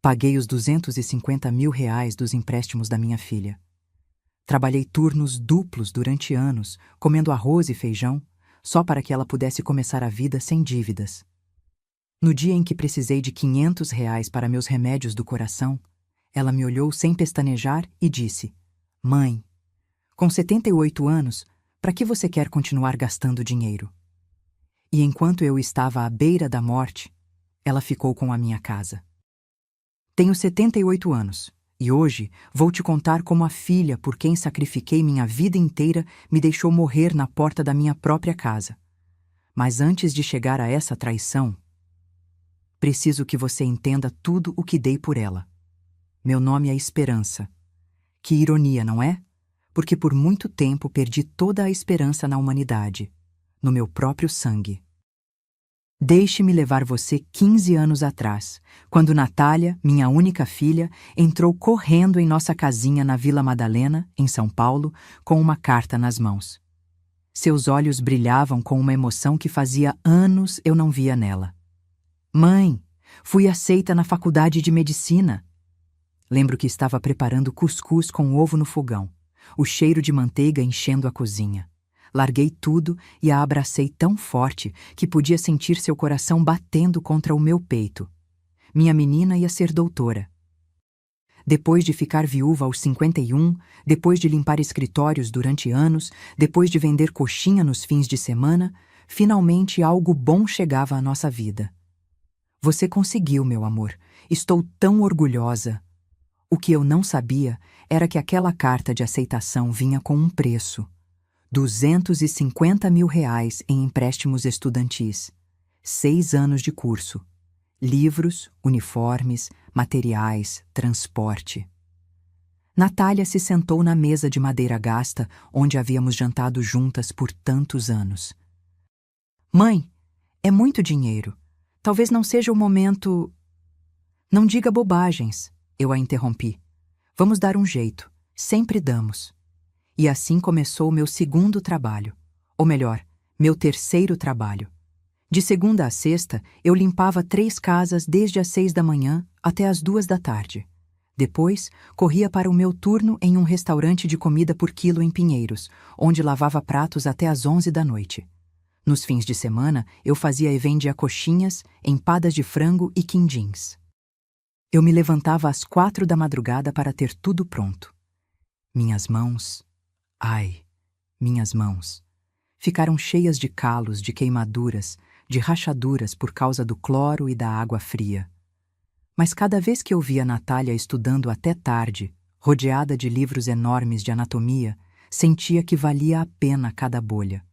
Paguei os R$ 250.000 dos empréstimos da minha filha. Trabalhei turnos duplos durante anos, comendo arroz e feijão, só para que ela pudesse começar a vida sem dívidas. No dia em que precisei de R$ 500 para meus remédios do coração, ela me olhou sem pestanejar e disse: Mãe, com 78 anos, para que você quer continuar gastando dinheiro? E enquanto eu estava à beira da morte, ela ficou com a minha casa. Tenho 78 anos, e hoje vou te contar como a filha por quem sacrifiquei minha vida inteira me deixou morrer na porta da minha própria casa. Mas antes de chegar a essa traição, preciso que você entenda tudo o que dei por ela. Meu nome é Esperança. Que ironia, não é? Porque por muito tempo perdi toda a esperança na humanidade, no meu próprio sangue. Deixe-me levar você 15 anos atrás, quando Natália, minha única filha, entrou correndo em nossa casinha na Vila Madalena, em São Paulo, com uma carta nas mãos. Seus olhos brilhavam com uma emoção que fazia anos eu não via nela. Mãe, fui aceita na faculdade de medicina. Lembro que estava preparando cuscuz com ovo no fogão, o cheiro de manteiga enchendo a cozinha. Larguei tudo e a abracei tão forte que podia sentir seu coração batendo contra o meu peito. Minha menina ia ser doutora. Depois de ficar viúva aos 51, depois de limpar escritórios durante anos, depois de vender coxinha nos fins de semana, finalmente algo bom chegava à nossa vida. Você conseguiu, meu amor. Estou tão orgulhosa. O que eu não sabia era que aquela carta de aceitação vinha com um preço. R$ 250.000 em empréstimos estudantis, 6 anos de curso, livros, uniformes, materiais, transporte. Natália se sentou na mesa de madeira gasta onde havíamos jantado juntas por tantos anos. Mãe, é muito dinheiro. Talvez não seja o momento... Não diga bobagens, eu a interrompi. Vamos dar um jeito, sempre damos. E assim começou meu segundo trabalho, ou melhor, meu terceiro trabalho. De segunda a sexta, eu limpava 3 casas desde as 6 da manhã até as 2 da tarde. Depois, corria para o meu turno em um restaurante de comida por quilo em Pinheiros, onde lavava pratos até as 11 da noite. Nos fins de semana, eu fazia e vendia coxinhas, empadas de frango e quindins. Eu me levantava às 4 da madrugada para ter tudo pronto. Minhas mãos... Ai, minhas mãos. Ficaram cheias de calos, de queimaduras, de rachaduras por causa do cloro e da água fria. Mas cada vez que eu via Natália estudando até tarde, rodeada de livros enormes de anatomia, sentia que valia a pena cada bolha.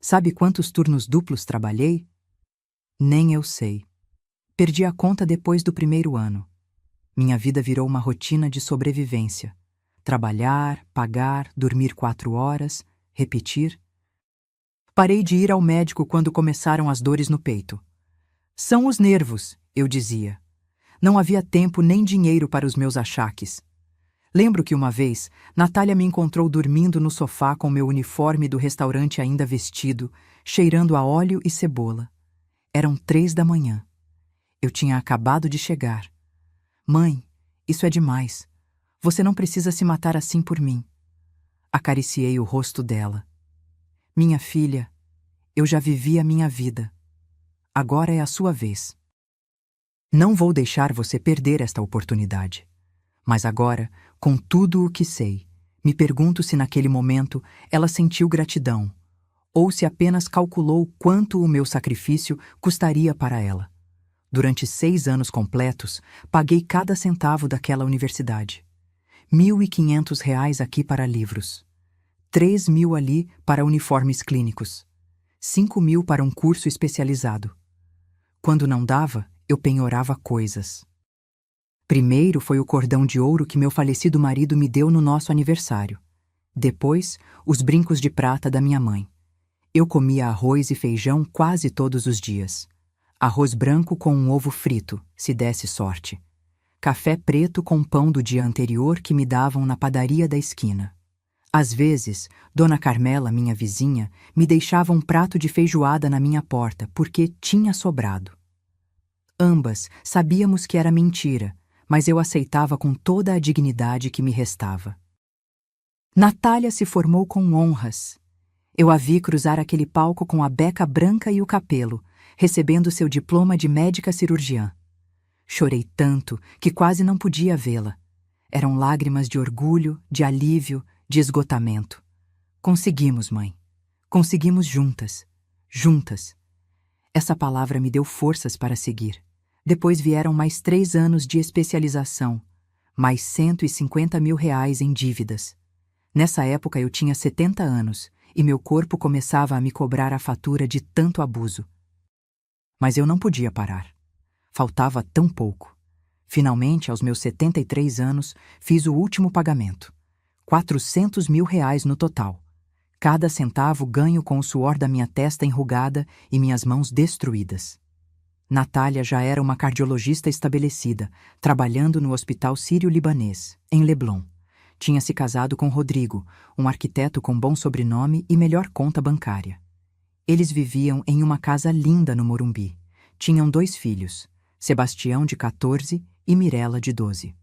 Sabe quantos turnos duplos trabalhei? Nem eu sei. Perdi a conta depois do primeiro ano. Minha vida virou uma rotina de sobrevivência. Trabalhar, pagar, dormir 4 horas, repetir. Parei de ir ao médico quando começaram as dores no peito. São os nervos, eu dizia. Não havia tempo nem dinheiro para os meus achaques. Lembro que uma vez, Natália me encontrou dormindo no sofá com meu uniforme do restaurante ainda vestido, cheirando a óleo e cebola. Eram 3 da manhã. Eu tinha acabado de chegar. Mãe, isso é demais. Você não precisa se matar assim por mim. Acariciei o rosto dela. Minha filha, eu já vivi a minha vida. Agora é a sua vez. Não vou deixar você perder esta oportunidade. Mas agora, com tudo o que sei, me pergunto se naquele momento ela sentiu gratidão, ou se apenas calculou quanto o meu sacrifício custaria para ela. Durante 6 anos completos, paguei cada centavo daquela universidade. R$ 1.500 aqui para livros, 3.000 ali para uniformes clínicos, 5.000 para um curso especializado. Quando não dava, eu penhorava coisas. Primeiro foi o cordão de ouro que meu falecido marido me deu no nosso aniversário. Depois, os brincos de prata da minha mãe. Eu comia arroz e feijão quase todos os dias. Arroz branco com um ovo frito, se desse sorte. Café preto com pão do dia anterior que me davam na padaria da esquina. Às vezes, Dona Carmela, minha vizinha, me deixava um prato de feijoada na minha porta porque tinha sobrado. Ambas sabíamos que era mentira, mas eu aceitava com toda a dignidade que me restava. Natália se formou com honras. Eu a vi cruzar aquele palco com a beca branca e o capelo, recebendo seu diploma de médica cirurgiã. Chorei tanto que quase não podia vê-la. Eram lágrimas de orgulho, de alívio, de esgotamento. Conseguimos, mãe. Conseguimos juntas. Juntas. Essa palavra me deu forças para seguir. Depois vieram mais 3 anos de especialização, mais R$ 150.000 em dívidas. Nessa época eu tinha 70 anos e meu corpo começava a me cobrar a fatura de tanto abuso. Mas eu não podia parar. Faltava tão pouco. Finalmente, aos meus 73 anos, fiz o último pagamento. R$ 400.000 no total. Cada centavo ganho com o suor da minha testa enrugada e minhas mãos destruídas. Natália já era uma cardiologista estabelecida, trabalhando no Hospital Sírio-Libanês, em Leblon. Tinha se casado com Rodrigo, um arquiteto com bom sobrenome e melhor conta bancária. Eles viviam em uma casa linda no Morumbi. Tinham 2 filhos, Sebastião, de 14, e Mirella, de 12.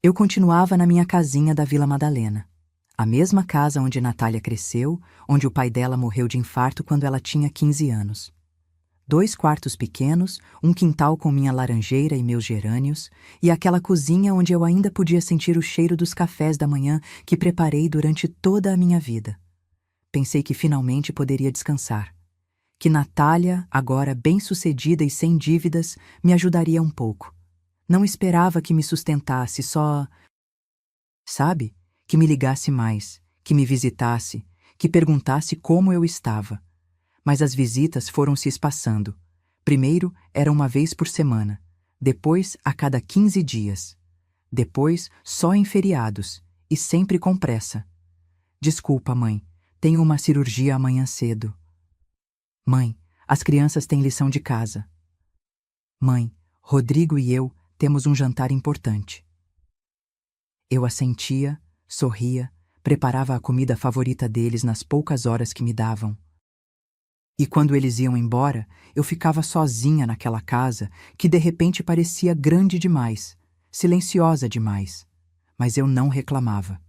Eu continuava na minha casinha da Vila Madalena, a mesma casa onde Natália cresceu, onde o pai dela morreu de infarto quando ela tinha 15 anos. 2 quartos pequenos, um quintal com minha laranjeira e meus gerânios, e aquela cozinha onde eu ainda podia sentir o cheiro dos cafés da manhã que preparei durante toda a minha vida. Pensei que finalmente poderia descansar. Que Natália, agora bem-sucedida e sem dívidas, me ajudaria um pouco. Não esperava que me sustentasse, só... Sabe? Que me ligasse mais, que me visitasse, que perguntasse como eu estava. Mas as visitas foram se espaçando. Primeiro era uma vez por semana, depois a cada 15 dias. Depois só em feriados, e sempre com pressa. Desculpa, mãe, tenho uma cirurgia amanhã cedo. Mãe, as crianças têm lição de casa. Mãe, Rodrigo e eu temos um jantar importante. Eu assentia, sorria, preparava a comida favorita deles nas poucas horas que me davam. E quando eles iam embora, eu ficava sozinha naquela casa que de repente parecia grande demais, silenciosa demais. Mas eu não reclamava.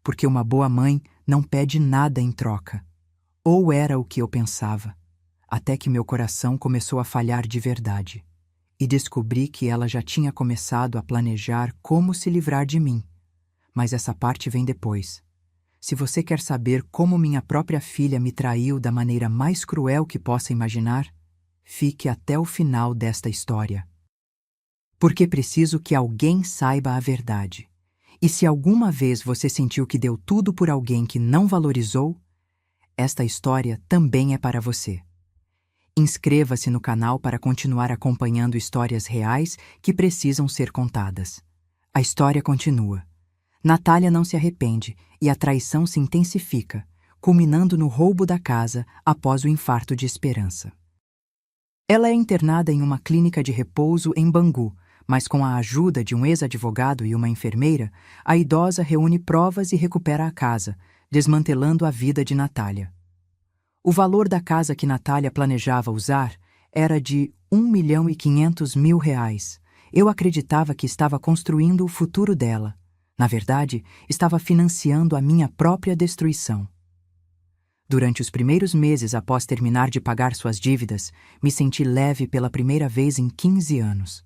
Porque uma boa mãe não pede nada em troca. Ou era o que eu pensava. Até que meu coração começou a falhar de verdade. E descobri que ela já tinha começado a planejar como se livrar de mim. Mas essa parte vem depois. Se você quer saber como minha própria filha me traiu da maneira mais cruel que possa imaginar, fique até o final desta história. Porque preciso que alguém saiba a verdade. E se alguma vez você sentiu que deu tudo por alguém que não valorizou, esta história também é para você. Inscreva-se no canal para continuar acompanhando histórias reais que precisam ser contadas. A história continua. Natália não se arrepende e a traição se intensifica, culminando no roubo da casa após o infarto de Esperança. Ela é internada em uma clínica de repouso em Bangu, mas com a ajuda de um ex-advogado e uma enfermeira, a idosa reúne provas e recupera a casa, desmantelando a vida de Natália. O valor da casa que Natália planejava usar era de R$ 1.500.000. Eu acreditava que estava construindo o futuro dela. Na verdade, estava financiando a minha própria destruição. Durante os primeiros meses após terminar de pagar suas dívidas, me senti leve pela primeira vez em 15 anos.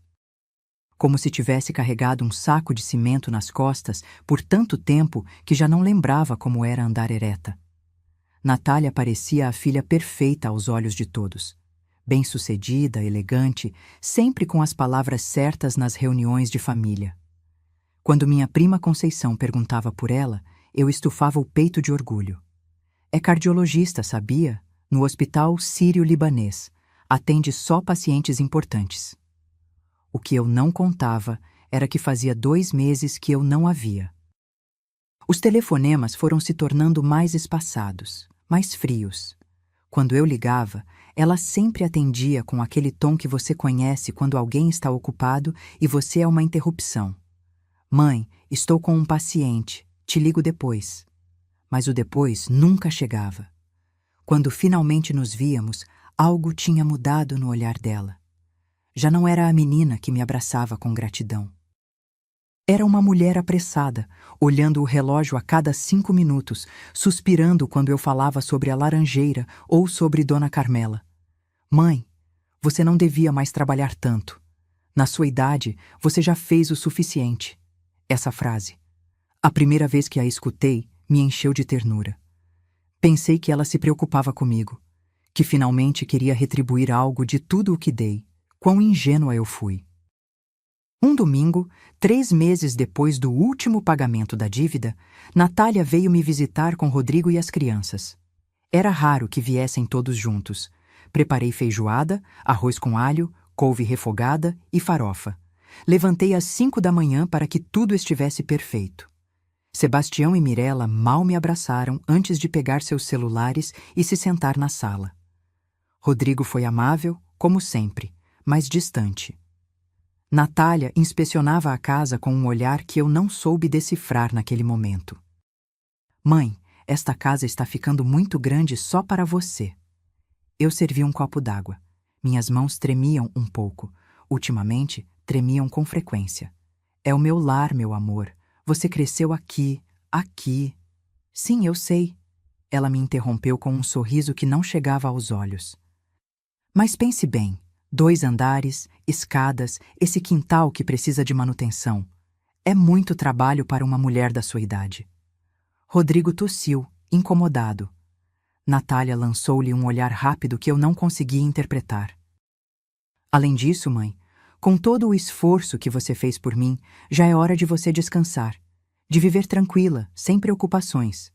Como se tivesse carregado um saco de cimento nas costas por tanto tempo que já não lembrava como era andar ereta. Natália parecia a filha perfeita aos olhos de todos. Bem-sucedida, elegante, sempre com as palavras certas nas reuniões de família. Quando minha prima Conceição perguntava por ela, eu estufava o peito de orgulho. É cardiologista, sabia? No Hospital Sírio-Libanês. Atende só pacientes importantes. O que eu não contava era que fazia 2 meses que eu não a via. Os telefonemas foram se tornando mais espaçados, mais frios. Quando eu ligava, ela sempre atendia com aquele tom que você conhece quando alguém está ocupado e você é uma interrupção. Mãe, estou com um paciente, te ligo depois. Mas o depois nunca chegava. Quando finalmente nos víamos, algo tinha mudado no olhar dela. Já não era a menina que me abraçava com gratidão. Era uma mulher apressada, olhando o relógio a cada 5 minutos, suspirando quando eu falava sobre a laranjeira ou sobre Dona Carmela. Mãe, você não devia mais trabalhar tanto. Na sua idade, você já fez o suficiente. Essa frase. A primeira vez que a escutei, me encheu de ternura. Pensei que ela se preocupava comigo, que finalmente queria retribuir algo de tudo o que dei. Quão ingênua eu fui. Um domingo, 3 meses depois do último pagamento da dívida, Natália veio me visitar com Rodrigo e as crianças. Era raro que viessem todos juntos. Preparei feijoada, arroz com alho, couve refogada e farofa. Levantei às 5 da manhã para que tudo estivesse perfeito. Sebastião e Mirella mal me abraçaram antes de pegar seus celulares e se sentar na sala. Rodrigo foi amável, como sempre, mas distante. Natália inspecionava a casa com um olhar que eu não soube decifrar naquele momento. Mãe, esta casa está ficando muito grande só para você. Eu servi um copo d'água. Minhas mãos tremiam um pouco. Ultimamente, tremiam com frequência. É o meu lar, meu amor. Você cresceu aqui, aqui. Sim, eu sei. Ela me interrompeu com um sorriso que não chegava aos olhos. Mas pense bem. 2 andares, escadas, esse quintal que precisa de manutenção. É muito trabalho para uma mulher da sua idade. Rodrigo tossiu, incomodado. Natália lançou-lhe um olhar rápido que eu não conseguia interpretar. Além disso, mãe, com todo o esforço que você fez por mim, já é hora de você descansar, de viver tranquila, sem preocupações.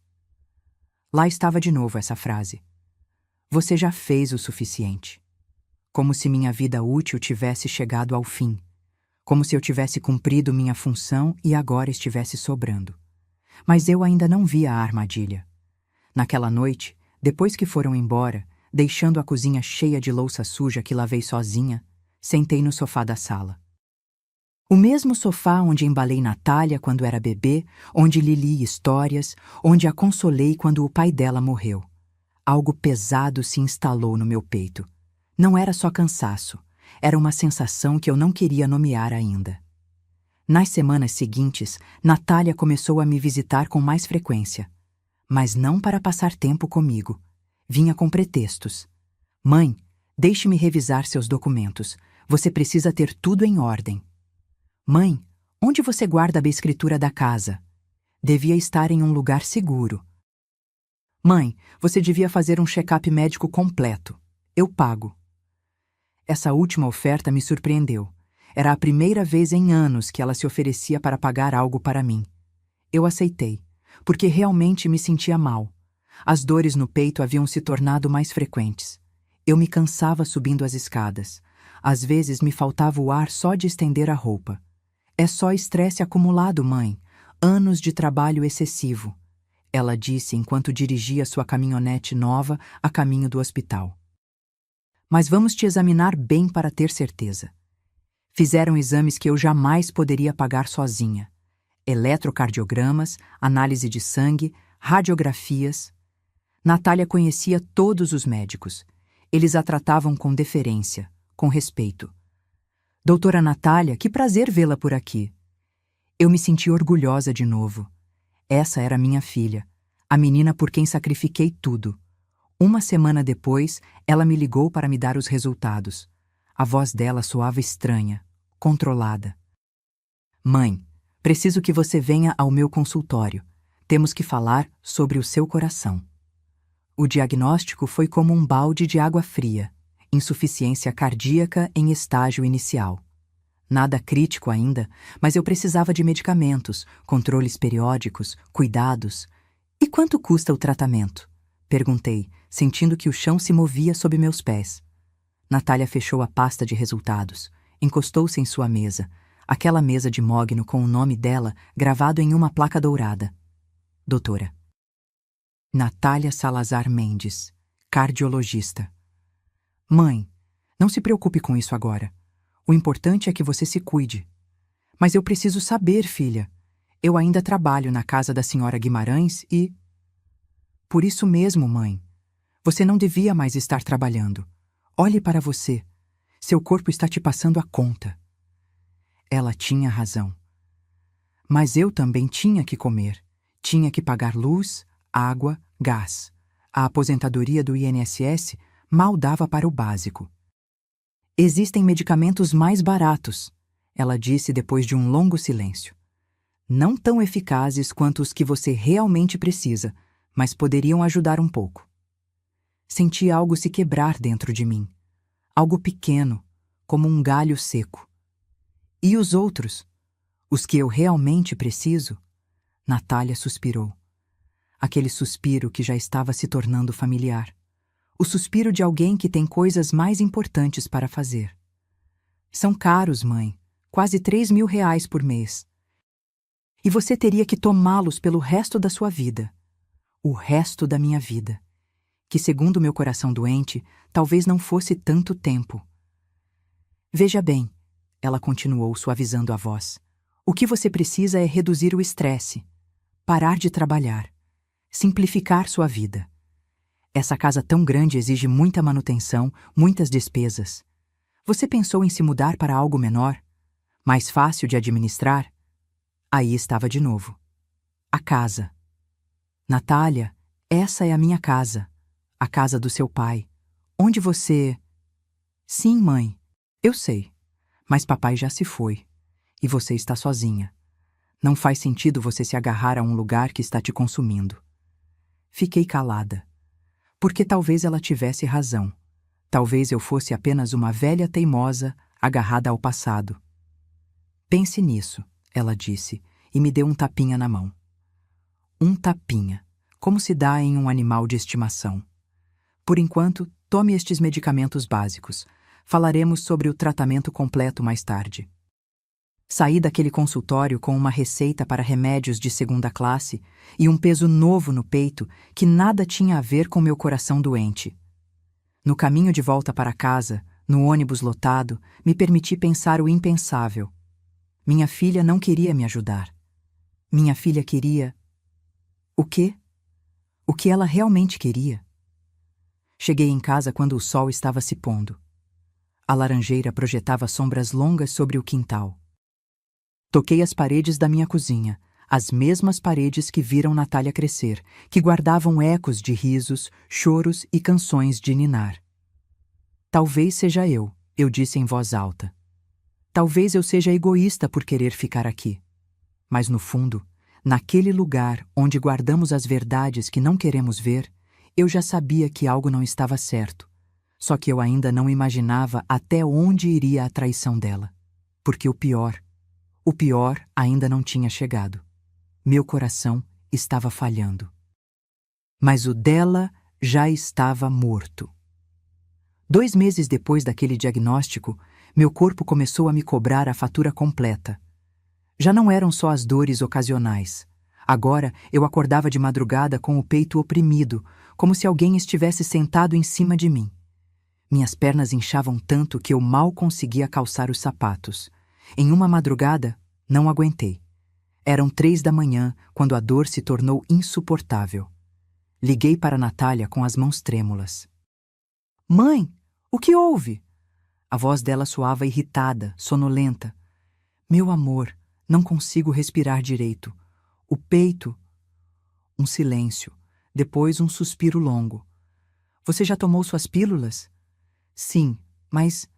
Lá estava de novo essa frase. Você já fez o suficiente. Como se minha vida útil tivesse chegado ao fim. Como se eu tivesse cumprido minha função e agora estivesse sobrando. Mas eu ainda não via a armadilha. Naquela noite, depois que foram embora, deixando a cozinha cheia de louça suja que lavei sozinha, sentei no sofá da sala. O mesmo sofá onde embalei Natália quando era bebê, onde lhe li histórias, onde a consolei quando o pai dela morreu. Algo pesado se instalou no meu peito. Não era só cansaço, era uma sensação que eu não queria nomear ainda. Nas semanas seguintes, Natália começou a me visitar com mais frequência. Mas não para passar tempo comigo. Vinha com pretextos. Mãe, deixe-me revisar seus documentos. Você precisa ter tudo em ordem. Mãe, onde você guarda a escritura da casa? Devia estar em um lugar seguro. Mãe, você devia fazer um check-up médico completo. Eu pago. Essa última oferta me surpreendeu. Era a primeira vez em anos que ela se oferecia para pagar algo para mim. Eu aceitei, porque realmente me sentia mal. As dores no peito haviam se tornado mais frequentes. Eu me cansava subindo as escadas. Às vezes me faltava o ar só de estender a roupa. É só estresse acumulado, mãe. Anos de trabalho excessivo. Ela disse enquanto dirigia sua caminhonete nova a caminho do hospital. Mas vamos te examinar bem para ter certeza. Fizeram exames que eu jamais poderia pagar sozinha. Eletrocardiogramas, análise de sangue, radiografias. Natália conhecia todos os médicos. Eles a tratavam com deferência, com respeito. Doutora Natália, que prazer vê-la por aqui. Eu me senti orgulhosa de novo. Essa era minha filha, a menina por quem sacrifiquei tudo. Uma semana depois, ela me ligou para me dar os resultados. A voz dela soava estranha, controlada. Mãe, preciso que você venha ao meu consultório. Temos que falar sobre o seu coração. O diagnóstico foi como um balde de água fria. Insuficiência cardíaca em estágio inicial. Nada crítico ainda, mas eu precisava de medicamentos, controles periódicos, cuidados. E quanto custa o tratamento? Perguntei, sentindo que o chão se movia sob meus pés. Natália fechou a pasta de resultados, encostou-se em sua mesa, aquela mesa de mogno com o nome dela gravado em uma placa dourada. Doutora. Natália Salazar Mendes, cardiologista. Mãe, não se preocupe com isso agora. O importante é que você se cuide. Mas eu preciso saber, filha. Eu ainda trabalho na casa da senhora Guimarães e... Por isso mesmo, mãe. Você não devia mais estar trabalhando. Olhe para você. Seu corpo está te passando a conta. Ela tinha razão. Mas eu também tinha que comer. Tinha que pagar luz, água, gás. A aposentadoria do INSS mal dava para o básico. Existem medicamentos mais baratos, ela disse depois de um longo silêncio. Não tão eficazes quanto os que você realmente precisa, mas poderiam ajudar um pouco. Senti algo se quebrar dentro de mim. Algo pequeno, como um galho seco. E os outros? Os que eu realmente preciso? Natália suspirou. Aquele suspiro que já estava se tornando familiar. O suspiro de alguém que tem coisas mais importantes para fazer. São caros, mãe. Quase 3.000 reais por mês. E você teria que tomá-los pelo resto da sua vida. O resto da minha vida. Que, segundo meu coração doente, talvez não fosse tanto tempo. Veja bem, ela continuou suavizando a voz. O que você precisa é reduzir o estresse, parar de trabalhar, simplificar sua vida. Essa casa tão grande exige muita manutenção, muitas despesas. Você pensou em se mudar para algo menor, mais fácil de administrar? Aí estava de novo. A casa. Natália, essa é a minha casa. A casa do seu pai. Onde você... Sim, mãe. Eu sei. Mas papai já se foi. E você está sozinha. Não faz sentido você se agarrar a um lugar que está te consumindo. Fiquei calada. Porque talvez ela tivesse razão. Talvez eu fosse apenas uma velha teimosa agarrada ao passado. Pense nisso, ela disse, e me deu um tapinha na mão. Um tapinha, como se dá em um animal de estimação. Por enquanto, tome estes medicamentos básicos. Falaremos sobre o tratamento completo mais tarde. Saí daquele consultório com uma receita para remédios de segunda classe e um peso novo no peito que nada tinha a ver com meu coração doente. No caminho de volta para casa, no ônibus lotado, me permiti pensar o impensável. Minha filha não queria me ajudar. Minha filha queria... O quê? O que ela realmente queria? Cheguei em casa quando o sol estava se pondo. A laranjeira projetava sombras longas sobre o quintal. Toquei as paredes da minha cozinha, as mesmas paredes que viram Natália crescer, que guardavam ecos de risos, choros e canções de ninar. Talvez seja eu disse em voz alta. Talvez eu seja egoísta por querer ficar aqui. Mas no fundo, naquele lugar onde guardamos as verdades que não queremos ver, eu já sabia que algo não estava certo. Só que eu ainda não imaginava até onde iria a traição dela. Porque o pior ainda não tinha chegado. Meu coração estava falhando. Mas o dela já estava morto. 2 meses depois daquele diagnóstico, meu corpo começou a me cobrar a fatura completa. Já não eram só as dores ocasionais. Agora eu acordava de madrugada com o peito oprimido, como se alguém estivesse sentado em cima de mim. Minhas pernas inchavam tanto que eu mal conseguia calçar os sapatos. Em uma madrugada, não aguentei. Eram 3 da manhã, quando a dor se tornou insuportável. Liguei para Natália com as mãos trêmulas. Mãe, o que houve? A voz dela soava irritada, sonolenta. Meu amor, não consigo respirar direito. O peito... Um silêncio. Depois um suspiro longo. Você já tomou suas pílulas? Sim, mas...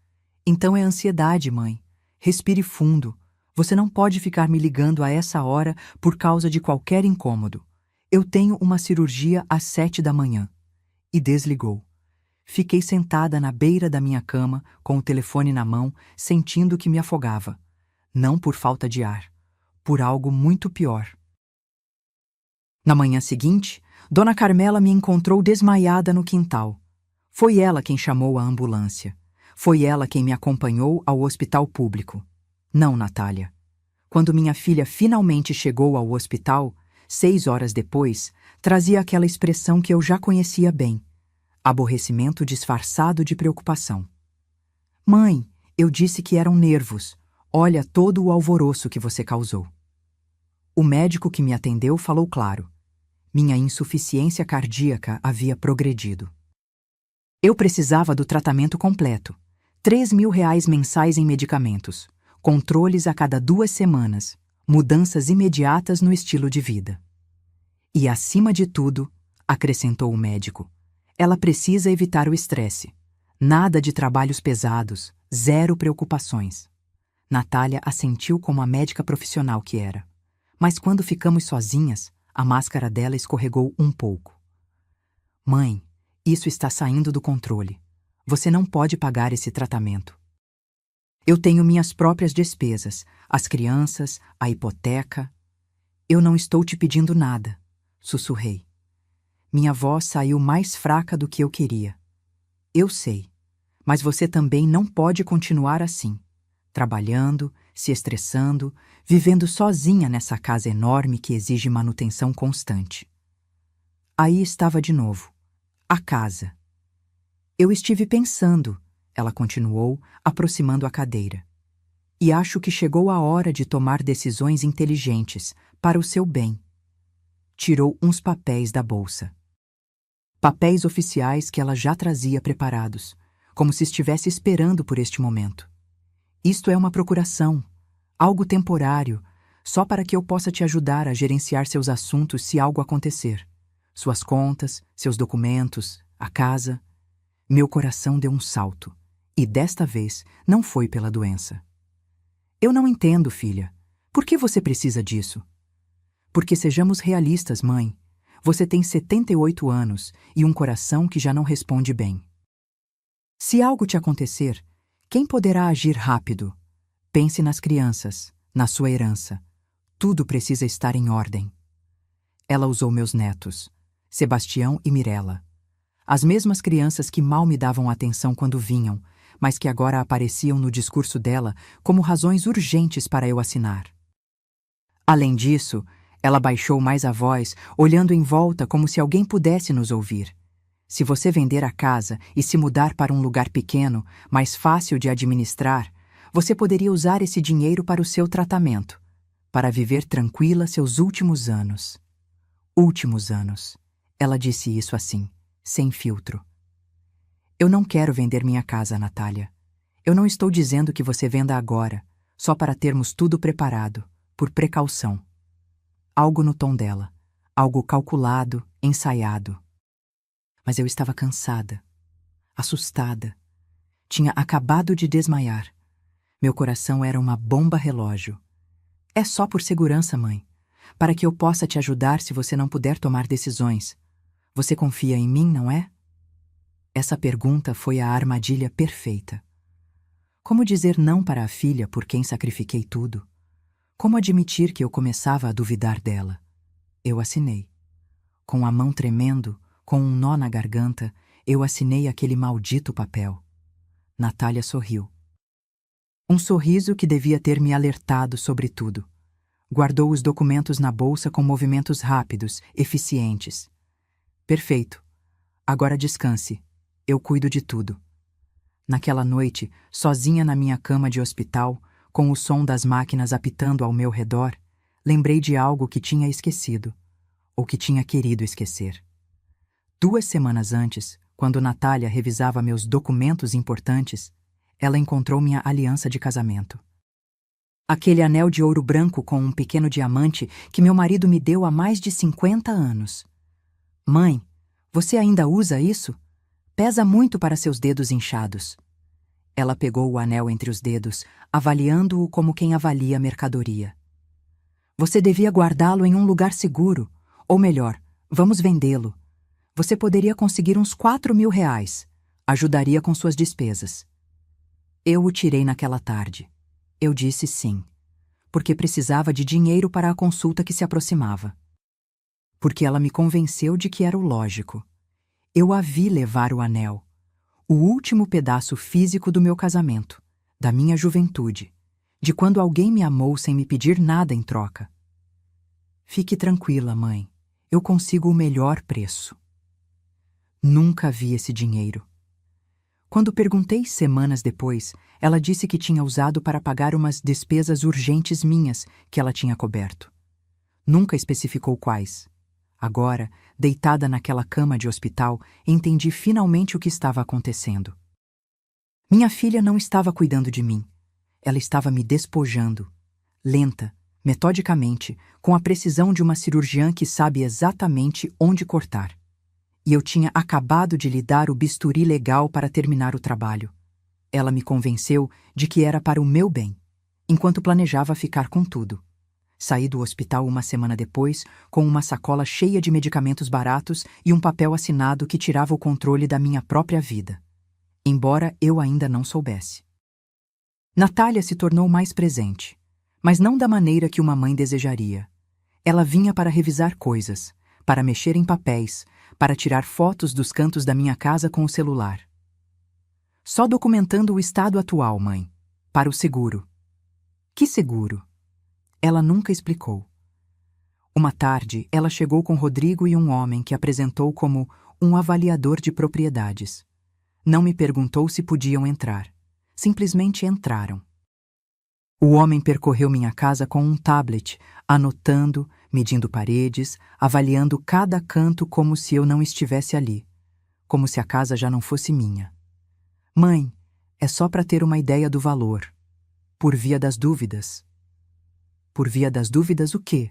Então é ansiedade, mãe. Respire fundo. Você não pode ficar me ligando a essa hora por causa de qualquer incômodo. Eu tenho uma cirurgia às 7 da manhã. E desligou. Fiquei sentada na beira da minha cama, com o telefone na mão, sentindo que me afogava. Não por falta de ar. Por algo muito pior. Na manhã seguinte, Dona Carmela me encontrou desmaiada no quintal. Foi ela quem chamou a ambulância. Foi ela quem me acompanhou ao hospital público. Não, Natália. Quando minha filha finalmente chegou ao hospital, 6 horas depois, trazia aquela expressão que eu já conhecia bem. Aborrecimento disfarçado de preocupação. Mãe, eu disse que eram nervos. Olha todo o alvoroço que você causou. O médico que me atendeu falou claro. Minha insuficiência cardíaca havia progredido. Eu precisava do tratamento completo. 3.000 reais mensais em medicamentos. Controles a cada 2 semanas. mudanças imediatas no estilo de vida. E, acima de tudo, acrescentou o médico, ela precisa evitar o estresse. Nada de trabalhos pesados, zero preocupações. Natália assentiu como a médica profissional que era. Mas quando ficamos sozinhas, a máscara dela escorregou um pouco. Mãe, isso está saindo do controle. Você não pode pagar esse tratamento. Eu tenho minhas próprias despesas, as crianças, a hipoteca. Eu não estou te pedindo nada, sussurrei. Minha voz saiu mais fraca do que eu queria. Eu sei, mas você também não pode continuar assim, trabalhando, se estressando, vivendo sozinha nessa casa enorme que exige manutenção constante. Aí estava de novo, a casa. Eu estive pensando, ela continuou, aproximando a cadeira. E acho que chegou a hora de tomar decisões inteligentes, para o seu bem. Tirou uns papéis da bolsa. Papéis oficiais que ela já trazia preparados, como se estivesse esperando por este momento. Isto é uma procuração, algo temporário, só para que eu possa te ajudar a gerenciar seus assuntos se algo acontecer. Suas contas, seus documentos, a casa. Meu coração deu um salto, e desta vez não foi pela doença. Eu não entendo, filha. Por que você precisa disso? Porque sejamos realistas, mãe. Você tem 78 anos e um coração que já não responde bem. Se algo te acontecer, quem poderá agir rápido? Pense nas crianças, na sua herança. Tudo precisa estar em ordem. Ela usou meus netos, Sebastião e Mirella. As mesmas crianças que mal me davam atenção quando vinham, mas que agora apareciam no discurso dela como razões urgentes para eu assinar. Além disso, ela baixou mais a voz, olhando em volta como se alguém pudesse nos ouvir. Se você vender a casa e se mudar para um lugar pequeno, mais fácil de administrar, você poderia usar esse dinheiro para o seu tratamento, para viver tranquila seus últimos anos. Últimos anos. Ela disse isso assim, sem filtro. Eu não quero vender minha casa, Natália. Eu não estou dizendo que você venda agora, só para termos tudo preparado, por precaução. Algo no tom dela, algo calculado, ensaiado. Mas eu estava cansada, assustada. Tinha acabado de desmaiar. Meu coração era uma bomba relógio. É só por segurança, mãe, para que eu possa te ajudar se você não puder tomar decisões. Você confia em mim, não é? Essa pergunta foi a armadilha perfeita. Como dizer não para a filha por quem sacrifiquei tudo? Como admitir que eu começava a duvidar dela? Eu assinei. Com a mão tremendo, com um nó na garganta, eu assinei aquele maldito papel. Natália sorriu. Um sorriso que devia ter me alertado sobre tudo. Guardou os documentos na bolsa com movimentos rápidos, eficientes. Perfeito. Agora descanse. Eu cuido de tudo. Naquela noite, sozinha na minha cama de hospital, com o som das máquinas apitando ao meu redor, lembrei de algo que tinha esquecido, ou que tinha querido esquecer. 2 semanas antes, quando Natália revisava meus documentos importantes, ela encontrou minha aliança de casamento. Aquele anel de ouro branco com um pequeno diamante que meu marido me deu há mais de 50 anos. Mãe, você ainda usa isso? Pesa muito para seus dedos inchados. Ela pegou o anel entre os dedos, avaliando-o como quem avalia mercadoria. Você devia guardá-lo em um lugar seguro. Ou melhor, vamos vendê-lo. Você poderia conseguir uns 4.000 reais. Ajudaria com suas despesas. Eu o tirei naquela tarde. Eu disse sim, porque precisava de dinheiro para a consulta que se aproximava. Porque ela me convenceu de que era o lógico. Eu a vi levar o anel, o último pedaço físico do meu casamento, da minha juventude, de quando alguém me amou sem me pedir nada em troca. Fique tranquila, mãe, eu consigo o melhor preço. Nunca vi esse dinheiro. Quando perguntei semanas depois, ela disse que tinha usado para pagar umas despesas urgentes minhas que ela tinha coberto. Nunca especificou quais. Agora, deitada naquela cama de hospital, entendi finalmente o que estava acontecendo. Minha filha não estava cuidando de mim. Ela estava me despojando, lenta, metodicamente, com a precisão de uma cirurgiã que sabe exatamente onde cortar. E eu tinha acabado de lhe dar o bisturi legal para terminar o trabalho. Ela me convenceu de que era para o meu bem, enquanto planejava ficar com tudo. Saí do hospital uma semana depois, com uma sacola cheia de medicamentos baratos e um papel assinado que tirava o controle da minha própria vida. Embora eu ainda não soubesse. Natália se tornou mais presente, mas não da maneira que uma mãe desejaria. Ela vinha para revisar coisas, para mexer em papéis, para tirar fotos dos cantos da minha casa com o celular. Só documentando o estado atual, mãe, para o seguro. Que seguro? Ela nunca explicou. Uma tarde, ela chegou com Rodrigo e um homem que apresentou como um avaliador de propriedades. Não me perguntou se podiam entrar. Simplesmente entraram. O homem percorreu minha casa com um tablet, anotando, medindo paredes, avaliando cada canto como se eu não estivesse ali, como se a casa já não fosse minha. Mãe, é só para ter uma ideia do valor. Por via das dúvidas. Por via das dúvidas o quê?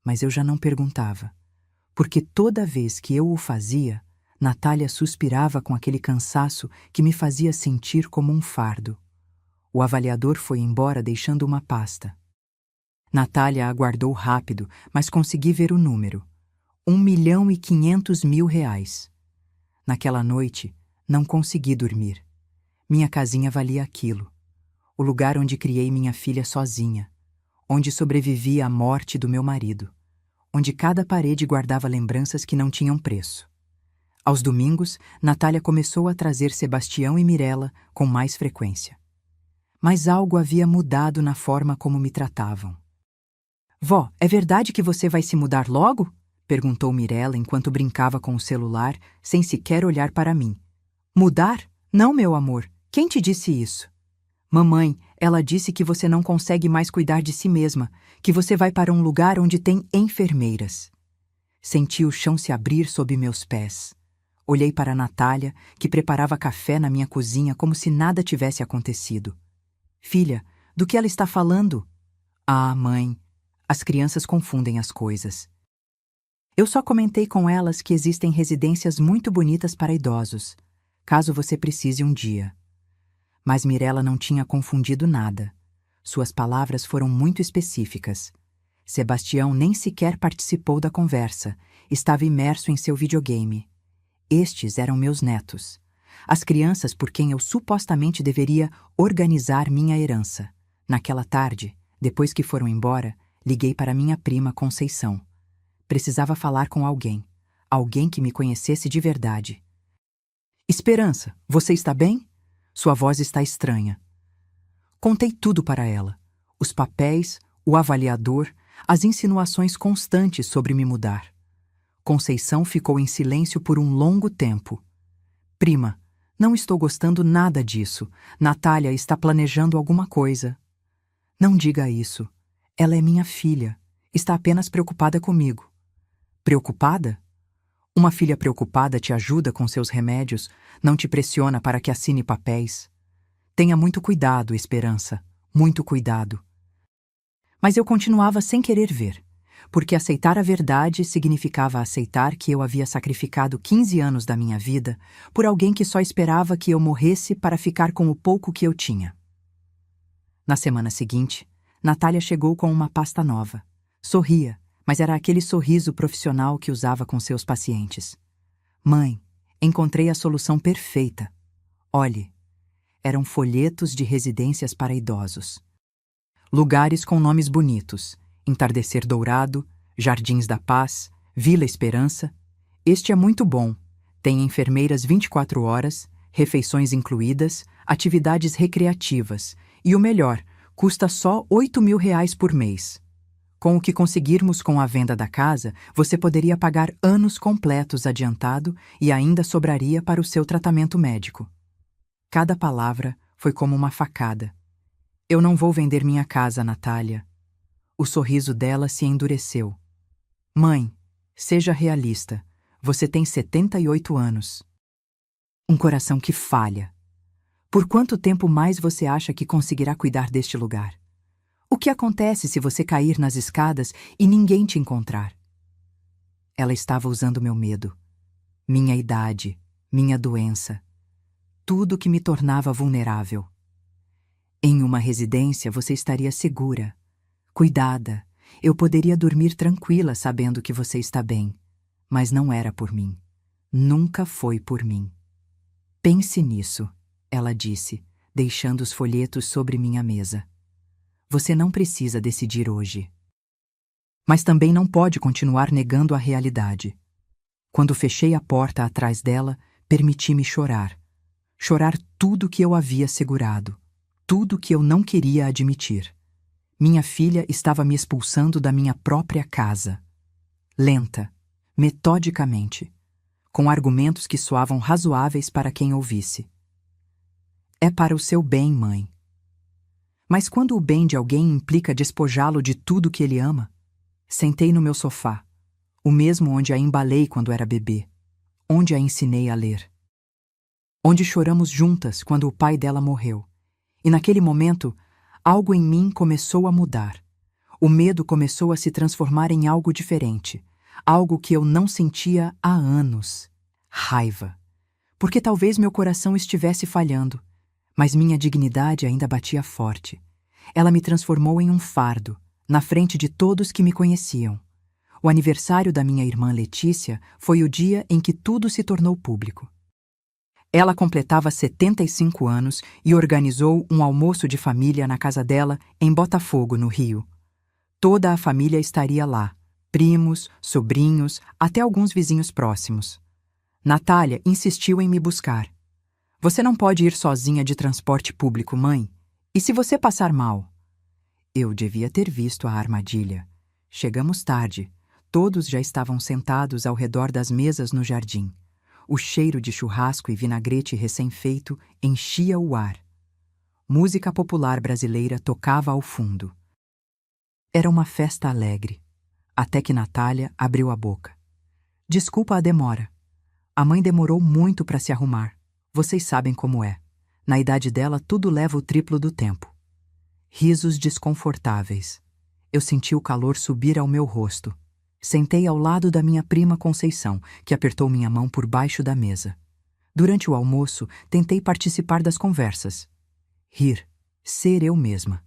Mas eu já não perguntava. Porque toda vez que eu o fazia, Natália suspirava com aquele cansaço que me fazia sentir como um fardo. O avaliador foi embora deixando uma pasta. Natália aguardou rápido, mas consegui ver o número. 1.500.000 reais. Naquela noite, não consegui dormir. Minha casinha valia aquilo. O lugar onde criei minha filha sozinha. Onde sobrevivi à morte do meu marido. Onde cada parede guardava lembranças que não tinham preço. Aos domingos, Natália começou a trazer Sebastião e Mirella com mais frequência. Mas algo havia mudado na forma como me tratavam. Vó, é verdade que você vai se mudar logo? Perguntou Mirella enquanto brincava com o celular, sem sequer olhar para mim. Mudar? Não, meu amor. Quem te disse isso? Mamãe, ela disse que você não consegue mais cuidar de si mesma, que você vai para um lugar onde tem enfermeiras. Senti o chão se abrir sob meus pés. Olhei para a Natália, que preparava café na minha cozinha como se nada tivesse acontecido. Filha, do que ela está falando? Ah, mãe, as crianças confundem as coisas. Eu só comentei com elas que existem residências muito bonitas para idosos, caso você precise um dia. Mas Mirella não tinha confundido nada. Suas palavras foram muito específicas. Sebastião nem sequer participou da conversa, estava imerso em seu videogame. Estes eram meus netos. As crianças por quem eu supostamente deveria organizar minha herança. Naquela tarde, depois que foram embora, liguei para minha prima Conceição. Precisava falar com alguém. Alguém que me conhecesse de verdade. Esperança, você está bem? Sua voz está estranha. Contei tudo para ela. Os papéis, o avaliador, as insinuações constantes sobre me mudar. Conceição ficou em silêncio por um longo tempo. Prima, não estou gostando nada disso. Natália está planejando alguma coisa. Não diga isso. Ela é minha filha. Está apenas preocupada comigo. Preocupada? Uma filha preocupada te ajuda com seus remédios, não te pressiona para que assine papéis. Tenha muito cuidado, Esperança. Muito cuidado. Mas eu continuava sem querer ver, porque aceitar a verdade significava aceitar que eu havia sacrificado 15 anos da minha vida por alguém que só esperava que eu morresse para ficar com o pouco que eu tinha. Na semana seguinte, Natália chegou com uma pasta nova. Sorria, mas era aquele sorriso profissional que usava com seus pacientes. Mãe, encontrei a solução perfeita. Olhe, eram folhetos de residências para idosos. Lugares com nomes bonitos: Entardecer Dourado, Jardins da Paz, Vila Esperança. Este é muito bom. Tem enfermeiras 24 horas, refeições incluídas, atividades recreativas e o melhor, custa só R$ 8.000 por mês. Com o que conseguirmos com a venda da casa, você poderia pagar anos completos adiantado e ainda sobraria para o seu tratamento médico. Cada palavra foi como uma facada. Eu não vou vender minha casa, Natália. O sorriso dela se endureceu. Mãe, seja realista. Você tem 78 anos. Um coração que falha. Por quanto tempo mais você acha que conseguirá cuidar deste lugar? O que acontece se você cair nas escadas e ninguém te encontrar? Ela estava usando meu medo, minha idade, minha doença, tudo que me tornava vulnerável. Em uma residência você estaria segura, cuidada. Eu poderia dormir tranquila sabendo que você está bem. Mas não era por mim. Nunca foi por mim. Pense nisso, ela disse, deixando os folhetos sobre minha mesa. Você não precisa decidir hoje. Mas também não pode continuar negando a realidade. Quando fechei a porta atrás dela, permiti-me chorar. Chorar tudo que eu havia segurado. Tudo que eu não queria admitir. Minha filha estava me expulsando da minha própria casa. Lenta, metodicamente, com argumentos que soavam razoáveis para quem ouvisse. É para o seu bem, mãe. Mas quando o bem de alguém implica despojá-lo de tudo que ele ama, sentei no meu sofá, o mesmo onde a embalei quando era bebê, onde a ensinei a ler. Onde choramos juntas quando o pai dela morreu. E naquele momento, algo em mim começou a mudar. O medo começou a se transformar em algo diferente, algo que eu não sentia há anos. Raiva. Porque talvez meu coração estivesse falhando, mas minha dignidade ainda batia forte. Ela me transformou em um fardo, na frente de todos que me conheciam. O aniversário da minha irmã Letícia foi o dia em que tudo se tornou público. Ela completava 75 anos e organizou um almoço de família na casa dela, em Botafogo, no Rio. Toda a família estaria lá, primos, sobrinhos, até alguns vizinhos próximos. Natália insistiu em me buscar. Você não pode ir sozinha de transporte público, mãe? E se você passar mal? Eu devia ter visto a armadilha. Chegamos tarde. Todos já estavam sentados ao redor das mesas no jardim. O cheiro de churrasco e vinagrete recém-feito enchia o ar. Música popular brasileira tocava ao fundo. Era uma festa alegre, até que Natália abriu a boca. Desculpa a demora. A mãe demorou muito para se arrumar. Vocês sabem como é. Na idade dela, tudo leva o triplo do tempo. Risos desconfortáveis. Eu senti o calor subir ao meu rosto. Sentei ao lado da minha prima Conceição, que apertou minha mão por baixo da mesa. Durante o almoço, tentei participar das conversas. Rir, ser eu mesma.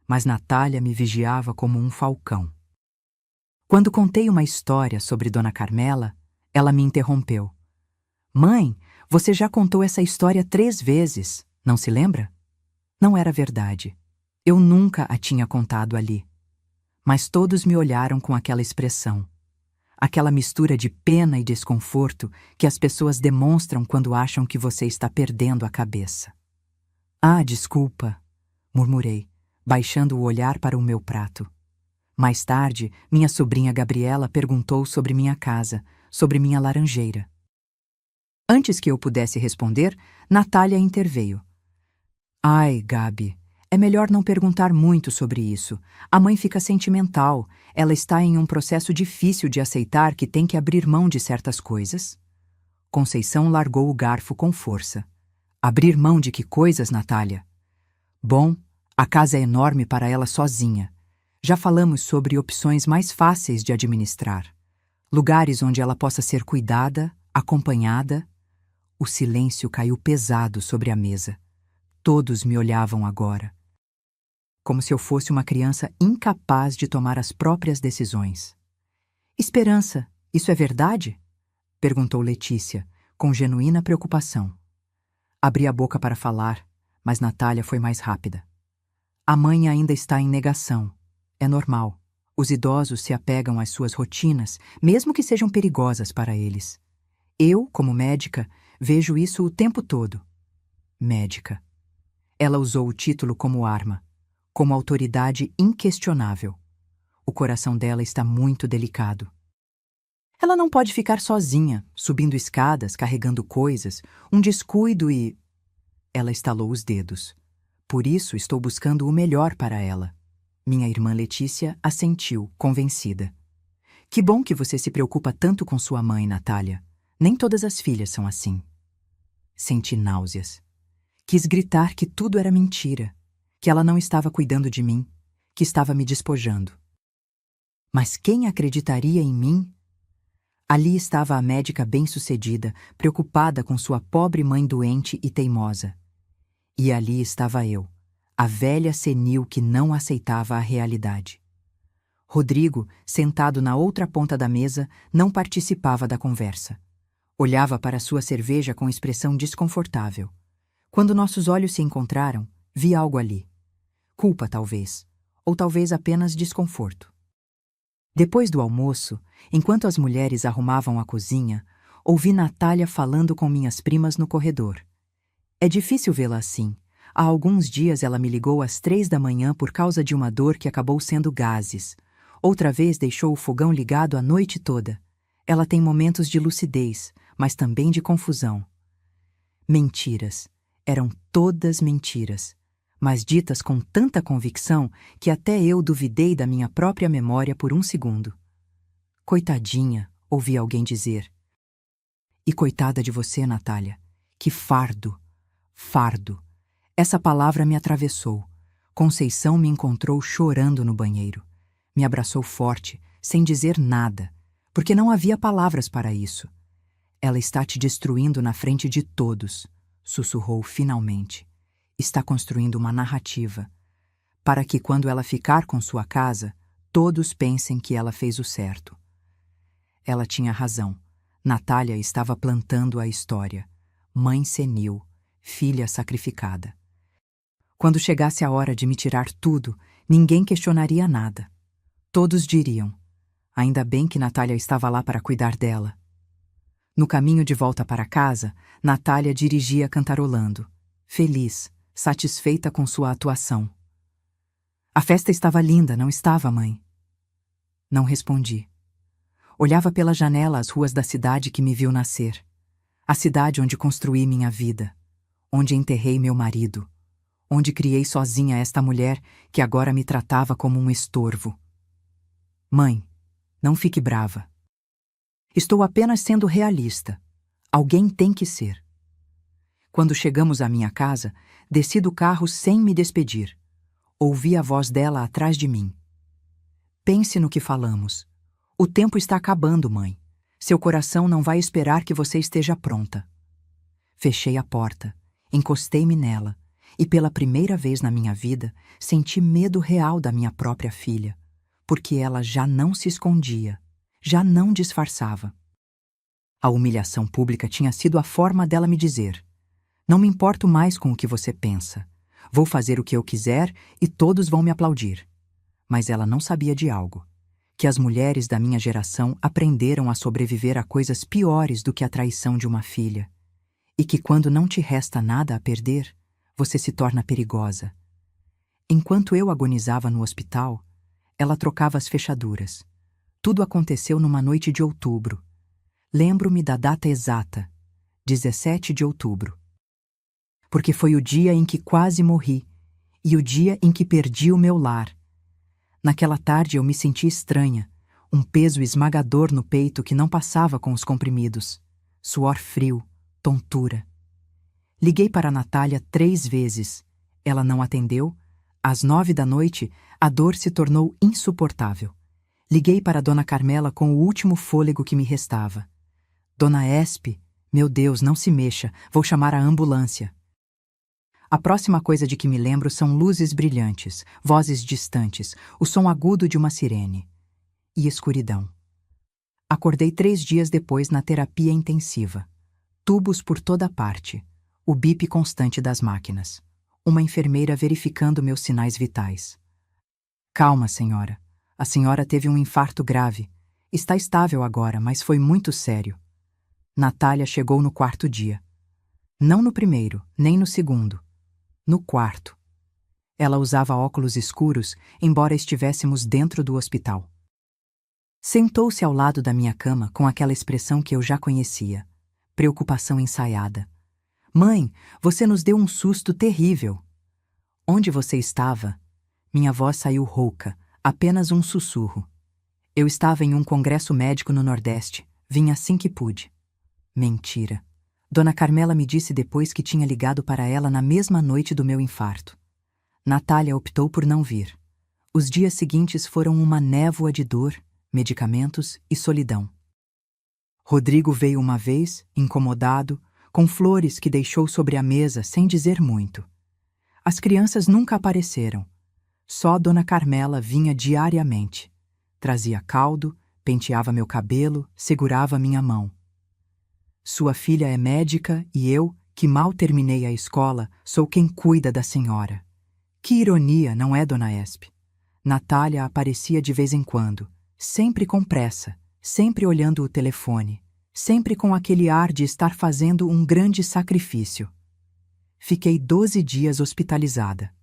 Mas Natália me vigiava como um falcão. Quando contei uma história sobre Dona Carmela, ela me interrompeu. Mãe, você já contou essa história 3 vezes, não se lembra? Não era verdade. Eu nunca a tinha contado ali. Mas todos me olharam com aquela expressão. Aquela mistura de pena e desconforto que as pessoas demonstram quando acham que você está perdendo a cabeça. Ah, desculpa, murmurei, baixando o olhar para o meu prato. Mais tarde, minha sobrinha Gabriela perguntou sobre minha casa, sobre minha laranjeira. Antes que eu pudesse responder, Natália interveio. Ai, Gabi, é melhor não perguntar muito sobre isso. A mãe fica sentimental. Ela está em um processo difícil de aceitar que tem que abrir mão de certas coisas. Conceição largou o garfo com força. Abrir mão de que coisas, Natália? Bom, a casa é enorme para ela sozinha. Já falamos sobre opções mais fáceis de administrar. Lugares onde ela possa ser cuidada, acompanhada. O silêncio caiu pesado sobre a mesa. Todos me olhavam agora, como se eu fosse uma criança incapaz de tomar as próprias decisões. Esperança, isso é verdade? Perguntou Letícia, com genuína preocupação. Abri a boca para falar, mas Natália foi mais rápida. A mãe ainda está em negação. É normal. Os idosos se apegam às suas rotinas, mesmo que sejam perigosas para eles. Eu, como médica, vejo isso o tempo todo. Médica. Ela usou o título como arma, como autoridade inquestionável. O coração dela está muito delicado. Ela não pode ficar sozinha, subindo escadas, carregando coisas, um descuido e... Ela estalou os dedos. Por isso estou buscando o melhor para ela. Minha irmã Letícia assentiu, convencida. Que bom que você se preocupa tanto com sua mãe, Natália. Nem todas as filhas são assim. Senti náuseas. Quis gritar que tudo era mentira, que ela não estava cuidando de mim, que estava me despojando. Mas quem acreditaria em mim? Ali estava a médica bem-sucedida, preocupada com sua pobre mãe doente e teimosa. E ali estava eu, a velha senil que não aceitava a realidade. Rodrigo, sentado na outra ponta da mesa, não participava da conversa. Olhava para sua cerveja com expressão desconfortável. Quando nossos olhos se encontraram, vi algo ali. Culpa, talvez, ou talvez apenas desconforto. Depois do almoço, enquanto as mulheres arrumavam a cozinha, ouvi Natália falando com minhas primas no corredor. É difícil vê-la assim. Há alguns dias ela me ligou às 3 da manhã por causa de uma dor que acabou sendo gases. Outra vez deixou o fogão ligado a noite toda. Ela tem momentos de lucidez, mas também de confusão. Mentiras. Eram todas mentiras, mas ditas com tanta convicção que até eu duvidei da minha própria memória por um segundo. Coitadinha, ouvi alguém dizer. E coitada de você, Natália. Que fardo! Fardo. Essa palavra me atravessou. Conceição me encontrou chorando no banheiro. Me abraçou forte, sem dizer nada, porque não havia palavras para isso. Ela está te destruindo na frente de todos, sussurrou finalmente. Está construindo uma narrativa, para que quando ela ficar com sua casa, todos pensem que ela fez o certo. Ela tinha razão. Natália estava plantando a história. Mãe senil, filha sacrificada. Quando chegasse a hora de me tirar tudo, ninguém questionaria nada. Todos diriam: ainda bem que Natália estava lá para cuidar dela. No caminho de volta para casa, Natália dirigia cantarolando, feliz, satisfeita com sua atuação. A festa estava linda, não estava, mãe? Não respondi. Olhava pela janela as ruas da cidade que me viu nascer. A cidade onde construí minha vida, onde enterrei meu marido, onde criei sozinha esta mulher que agora me tratava como um estorvo. Mãe, não fique brava. Estou apenas sendo realista. Alguém tem que ser. Quando chegamos à minha casa, desci do carro sem me despedir. Ouvi a voz dela atrás de mim. Pense no que falamos. O tempo está acabando, mãe. Seu coração não vai esperar que você esteja pronta. Fechei a porta, encostei-me nela e pela primeira vez na minha vida senti medo real da minha própria filha, porque ela já não se escondia, já não disfarçava. A humilhação pública tinha sido a forma dela me dizer: não me importo mais com o que você pensa. Vou fazer o que eu quiser e todos vão me aplaudir. Mas ela não sabia de algo. Que as mulheres da minha geração aprenderam a sobreviver a coisas piores do que a traição de uma filha. E que quando não te resta nada a perder, você se torna perigosa. Enquanto eu agonizava no hospital, ela trocava as fechaduras. Tudo aconteceu numa noite de outubro. Lembro-me da data exata, 17 de outubro. Porque foi o dia em que quase morri e o dia em que perdi o meu lar. Naquela tarde eu me senti estranha, um peso esmagador no peito que não passava com os comprimidos, suor frio, tontura. Liguei para a Natália 3 vezes. Ela não atendeu. Às 9 da noite, a dor se tornou insuportável. Liguei para Dona Carmela com o último fôlego que me restava. Dona Espe, meu Deus, não se mexa, vou chamar a ambulância. A próxima coisa de que me lembro são luzes brilhantes, vozes distantes, o som agudo de uma sirene. E escuridão. Acordei 3 dias depois na terapia intensiva. Tubos por toda parte. O bip constante das máquinas. Uma enfermeira verificando meus sinais vitais. Calma, senhora. A senhora teve um infarto grave. Está estável agora, mas foi muito sério. Natália chegou no 4º dia. Não no primeiro, nem no segundo. No 4º. Ela usava óculos escuros, embora estivéssemos dentro do hospital. Sentou-se ao lado da minha cama com aquela expressão que eu já conhecia. Preocupação ensaiada. Mãe, você nos deu um susto terrível. Onde você estava? Minha voz saiu rouca, apenas um sussurro. Eu estava em um congresso médico no Nordeste. Vim assim que pude. Mentira. Dona Carmela me disse depois que tinha ligado para ela na mesma noite do meu infarto. Natália optou por não vir. Os dias seguintes foram uma névoa de dor, medicamentos e solidão. Rodrigo veio uma vez, incomodado, com flores que deixou sobre a mesa sem dizer muito. As crianças nunca apareceram. Só Dona Carmela vinha diariamente. Trazia caldo, penteava meu cabelo, segurava minha mão. Sua filha é médica e eu, que mal terminei a escola, sou quem cuida da senhora. Que ironia, não é, Dona Espe? Natália aparecia de vez em quando, sempre com pressa, sempre olhando o telefone, sempre com aquele ar de estar fazendo um grande sacrifício. Fiquei 12 dias hospitalizada.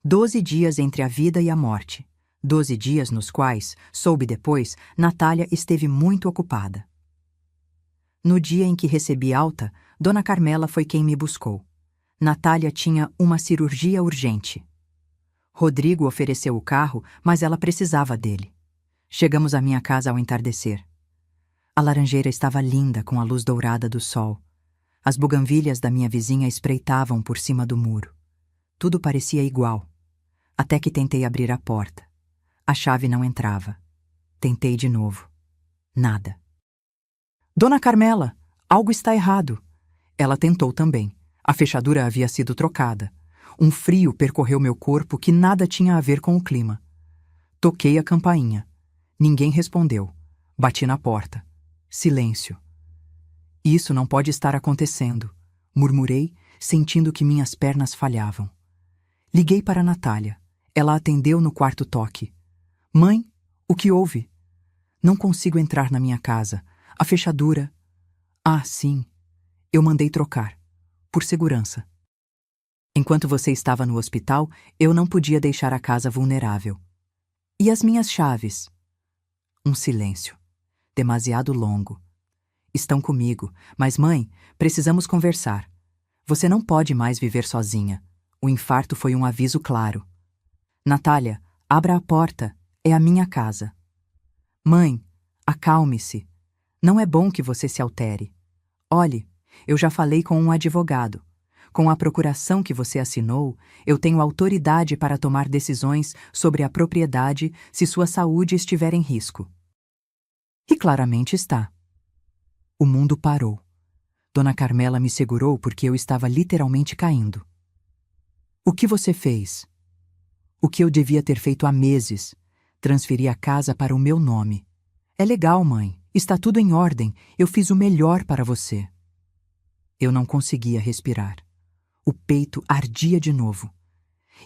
12 dias entre a vida e a morte. 12 dias nos quais, soube depois, Natália esteve muito ocupada. No dia em que recebi alta, Dona Carmela foi quem me buscou. Natália tinha uma cirurgia urgente. Rodrigo ofereceu o carro, mas ela precisava dele. Chegamos à minha casa ao entardecer. A laranjeira estava linda com a luz dourada do sol. As buganvílias da minha vizinha espreitavam por cima do muro. Tudo parecia igual. Até que tentei abrir a porta. A chave não entrava. Tentei de novo. Nada. Dona Carmela, algo está errado. Ela tentou também. A fechadura havia sido trocada. Um frio percorreu meu corpo que nada tinha a ver com o clima. Toquei a campainha. Ninguém respondeu. Bati na porta. Silêncio. Isso não pode estar acontecendo, murmurei, sentindo que minhas pernas falhavam. Liguei para Natália. Ela atendeu no quarto toque. Mãe, o que houve? Não consigo entrar na minha casa. A fechadura... Ah, sim. Eu mandei trocar. Por segurança. Enquanto você estava no hospital, eu não podia deixar a casa vulnerável. E as minhas chaves? Um silêncio. Demasiado longo. Estão comigo, mas mãe, precisamos conversar. Você não pode mais viver sozinha. O infarto foi um aviso claro. Natália, abra a porta. É a minha casa. Mãe, acalme-se. Não é bom que você se altere. Olhe, eu já falei com um advogado. Com a procuração que você assinou, eu tenho autoridade para tomar decisões sobre a propriedade se sua saúde estiver em risco. E claramente está. O mundo parou. Dona Carmela me segurou porque eu estava literalmente caindo. O que você fez? O que eu devia ter feito há meses. Transferi a casa para o meu nome. É legal, mãe. Está tudo em ordem. Eu fiz o melhor para você. Eu não conseguia respirar. O peito ardia de novo.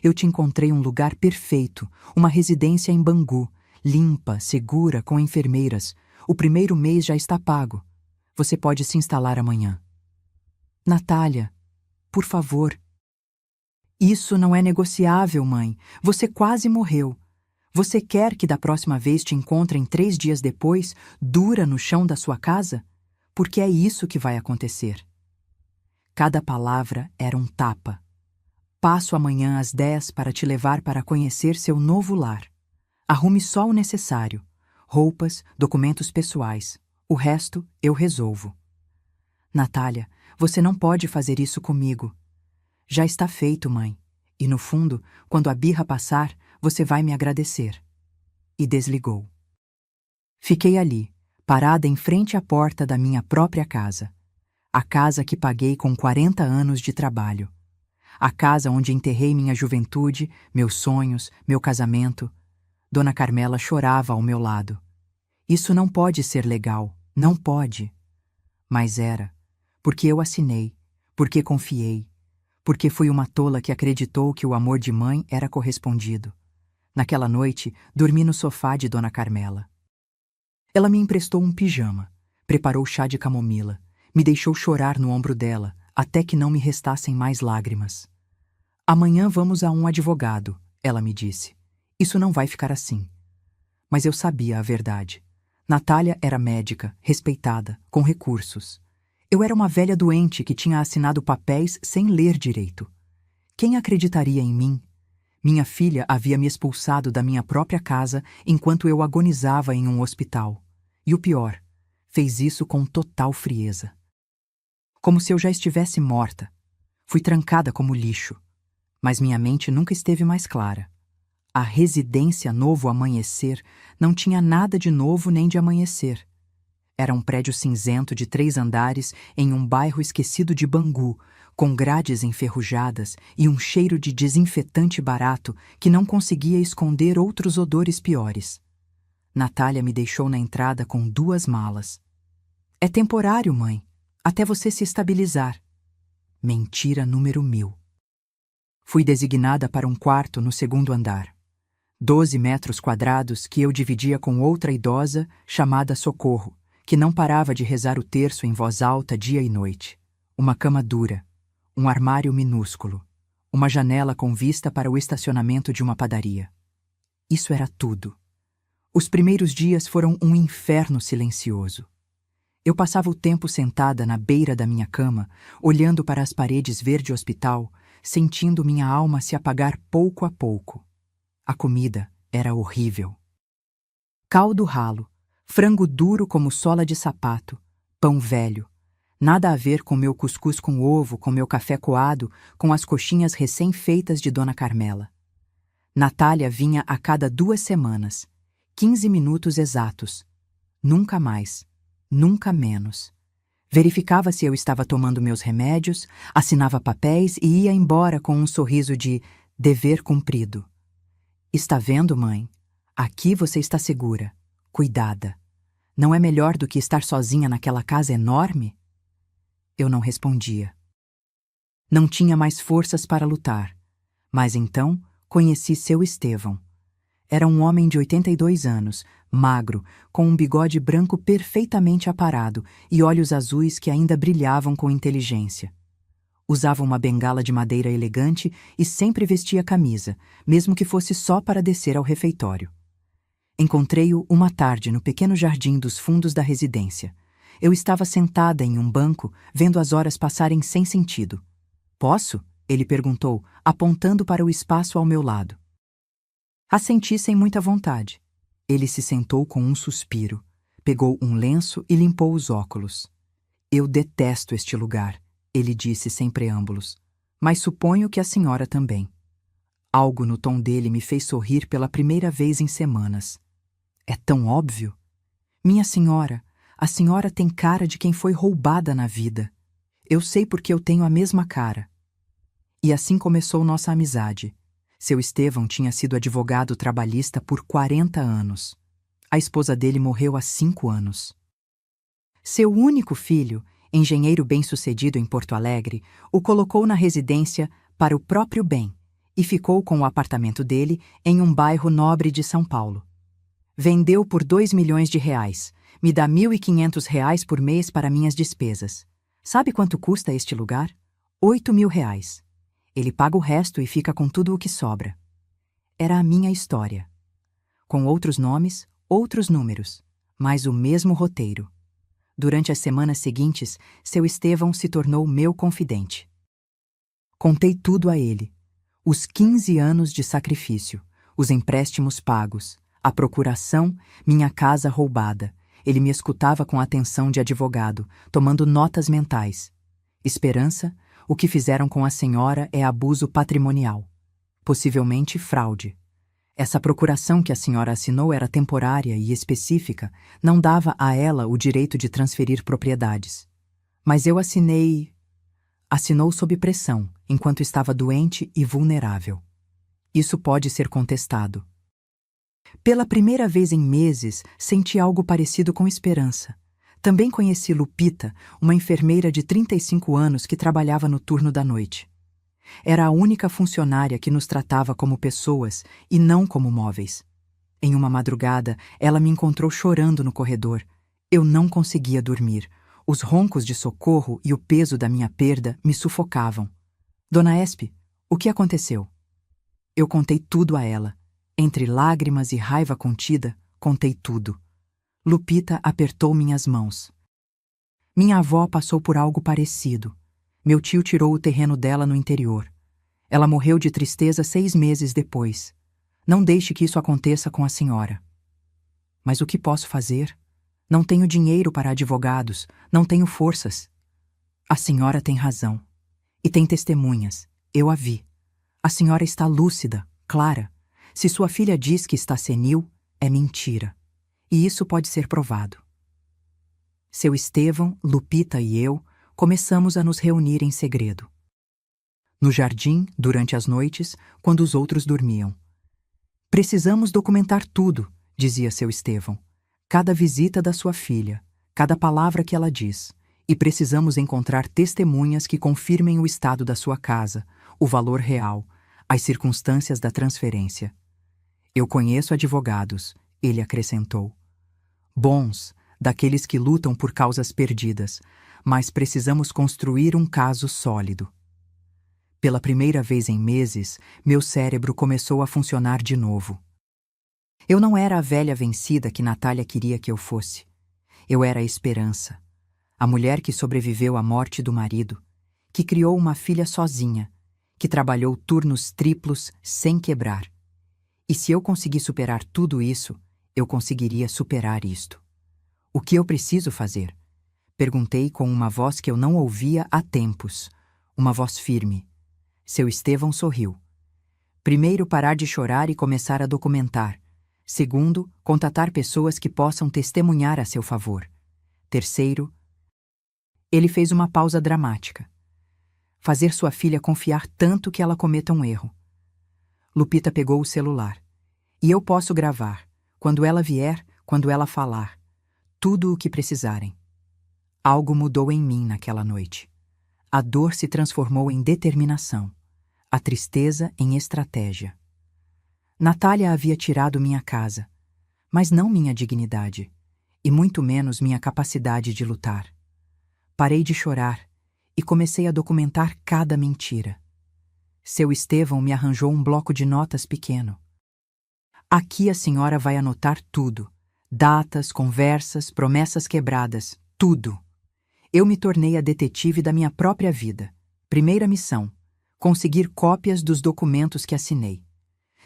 Eu te encontrei um lugar perfeito, uma residência em Bangu, limpa, segura, com enfermeiras. O primeiro mês já está pago. Você pode se instalar amanhã. Natália, por favor. Isso não é negociável, mãe. Você quase morreu. Você quer que da próxima vez te encontrem 3 dias depois, dura no chão da sua casa? Porque é isso que vai acontecer. Cada palavra era um tapa. Passo amanhã às 10 para te levar para conhecer seu novo lar. Arrume só o necessário. Roupas, documentos pessoais. O resto eu resolvo. Natália, você não pode fazer isso comigo. Já está feito, mãe. E no fundo, quando a birra passar, você vai me agradecer. E desligou. Fiquei ali, parada em frente à porta da minha própria casa. A casa que paguei com 40 anos de trabalho. A casa onde enterrei minha juventude, meus sonhos, meu casamento. Dona Carmela chorava ao meu lado. Isso não pode ser legal, não pode. Mas era, porque eu assinei, porque confiei, porque fui uma tola que acreditou que o amor de mãe era correspondido. Naquela noite, dormi no sofá de Dona Carmela. Ela me emprestou um pijama, preparou chá de camomila, me deixou chorar no ombro dela, até que não me restassem mais lágrimas. Amanhã vamos a um advogado, ela me disse. Isso não vai ficar assim. Mas eu sabia a verdade. Natália era médica, respeitada, com recursos. Eu era uma velha doente que tinha assinado papéis sem ler direito. Quem acreditaria em mim? Minha filha havia me expulsado da minha própria casa enquanto eu agonizava em um hospital. E o pior, fez isso com total frieza. Como se eu já estivesse morta. Fui trancada como lixo. Mas minha mente nunca esteve mais clara. A residência Novo Amanhecer não tinha nada de novo nem de amanhecer. Era um prédio cinzento de 3 andares em um bairro esquecido de Bangu, com grades enferrujadas e um cheiro de desinfetante barato que não conseguia esconder outros odores piores. Natália me deixou na entrada com 2 malas. É temporário, mãe, até você se estabilizar. Mentira número 1000. Fui designada para um quarto no 2º andar. 12 metros quadrados que eu dividia com outra idosa chamada Socorro, que não parava de rezar o terço em voz alta dia e noite. Uma cama dura, um armário minúsculo, uma janela com vista para o estacionamento de uma padaria. Isso era tudo. Os primeiros dias foram um inferno silencioso. Eu passava o tempo sentada na beira da minha cama, olhando para as paredes verde hospital, sentindo minha alma se apagar pouco a pouco. A comida era horrível. Caldo ralo, frango duro como sola de sapato, pão velho. Nada a ver com meu cuscuz com ovo, com meu café coado, com as coxinhas recém-feitas de Dona Carmela. Natália vinha a cada 2 semanas, 15 minutos exatos. Nunca mais, nunca menos. Verificava se eu estava tomando meus remédios, assinava papéis e ia embora com um sorriso de dever cumprido. Está vendo, mãe? Aqui você está segura, cuidada. Não é melhor do que estar sozinha naquela casa enorme? Eu não respondia. Não tinha mais forças para lutar, mas então conheci seu Estevão. Era um homem de 82 anos, magro, com um bigode branco perfeitamente aparado e olhos azuis que ainda brilhavam com inteligência. Usava uma bengala de madeira elegante e sempre vestia camisa, mesmo que fosse só para descer ao refeitório. Encontrei-o uma tarde no pequeno jardim dos fundos da residência. Eu estava sentada em um banco, vendo as horas passarem sem sentido. Posso? Ele perguntou, apontando para o espaço ao meu lado. Assenti sem muita vontade. Ele se sentou com um suspiro, pegou um lenço e limpou os óculos. Eu detesto este lugar, ele disse sem preâmbulos, mas suponho que a senhora também. Algo no tom dele me fez sorrir pela primeira vez em semanas. É tão óbvio. Minha senhora, a senhora tem cara de quem foi roubada na vida. Eu sei porque eu tenho a mesma cara. E assim começou nossa amizade. Seu Estevão tinha sido advogado trabalhista por 40 anos. A esposa dele morreu há 5 anos. Seu único filho, engenheiro bem-sucedido em Porto Alegre, o colocou na residência para o próprio bem e ficou com o apartamento dele em um bairro nobre de São Paulo. Vendeu por R$ 2 milhões. Me dá R$ 1.500 por mês para minhas despesas. Sabe quanto custa este lugar? R$ 8.000. Ele paga o resto e fica com tudo o que sobra. Era a minha história. Com outros nomes, outros números, mas o mesmo roteiro. Durante as semanas seguintes, seu Estevão se tornou meu confidente. Contei tudo a ele. Os 15 anos de sacrifício, os empréstimos pagos, a procuração, minha casa roubada. Ele me escutava com atenção de advogado, tomando notas mentais. Esperança, o que fizeram com a senhora é abuso patrimonial. Possivelmente fraude. Essa procuração que a senhora assinou era temporária e específica, não dava a ela o direito de transferir propriedades. Mas eu assinei... Assinou sob pressão, enquanto estava doente e vulnerável. Isso pode ser contestado. Pela primeira vez em meses, senti algo parecido com esperança. Também conheci Lupita, uma enfermeira de 35 anos que trabalhava no turno da noite. Era a única funcionária que nos tratava como pessoas e não como móveis. Em uma madrugada, ela me encontrou chorando no corredor. Eu não conseguia dormir. Os roncos de socorro e o peso da minha perda me sufocavam. Dona Espe, o que aconteceu? Eu contei tudo a ela. Entre lágrimas e raiva contida, contei tudo. Lupita apertou minhas mãos. Minha avó passou por algo parecido. Meu tio tirou o terreno dela no interior. Ela morreu de tristeza 6 meses depois. Não deixe que isso aconteça com a senhora. Mas o que posso fazer? Não tenho dinheiro para advogados, não tenho forças. A senhora tem razão. E tem testemunhas. Eu a vi. A senhora está lúcida, clara. Se sua filha diz que está senil, é mentira. E isso pode ser provado. Seu Estevão, Lupita e eu começamos a nos reunir em segredo. No jardim, durante as noites, quando os outros dormiam. Precisamos documentar tudo, dizia seu Estevão. Cada visita da sua filha, cada palavra que ela diz. E precisamos encontrar testemunhas que confirmem o estado da sua casa, o valor real, as circunstâncias da transferência. Eu conheço advogados, ele acrescentou. Bons, daqueles que lutam por causas perdidas, mas precisamos construir um caso sólido. Pela primeira vez em meses, meu cérebro começou a funcionar de novo. Eu não era a velha vencida que Natália queria que eu fosse. Eu era a esperança. A mulher que sobreviveu à morte do marido, que criou uma filha sozinha, que trabalhou turnos triplos sem quebrar. E se eu conseguir superar tudo isso, eu conseguiria superar isto. O que eu preciso fazer? Perguntei com uma voz que eu não ouvia há tempos, uma voz firme. Seu Estevão sorriu. Primeiro, parar de chorar e começar a documentar. Segundo, contatar pessoas que possam testemunhar a seu favor. Terceiro, ele fez uma pausa dramática. Fazer sua filha confiar tanto que ela cometa um erro. Lupita pegou o celular. E eu posso gravar, quando ela vier, quando ela falar, tudo o que precisarem. Algo mudou em mim naquela noite. A dor se transformou em determinação, a tristeza em estratégia. Natália havia tirado minha casa, mas não minha dignidade, e muito menos minha capacidade de lutar. Parei de chorar e comecei a documentar cada mentira. Seu Estevão me arranjou um bloco de notas pequeno. Aqui a senhora vai anotar tudo. Datas, conversas, promessas quebradas, tudo. Eu me tornei a detetive da minha própria vida. Primeira missão: conseguir cópias dos documentos que assinei.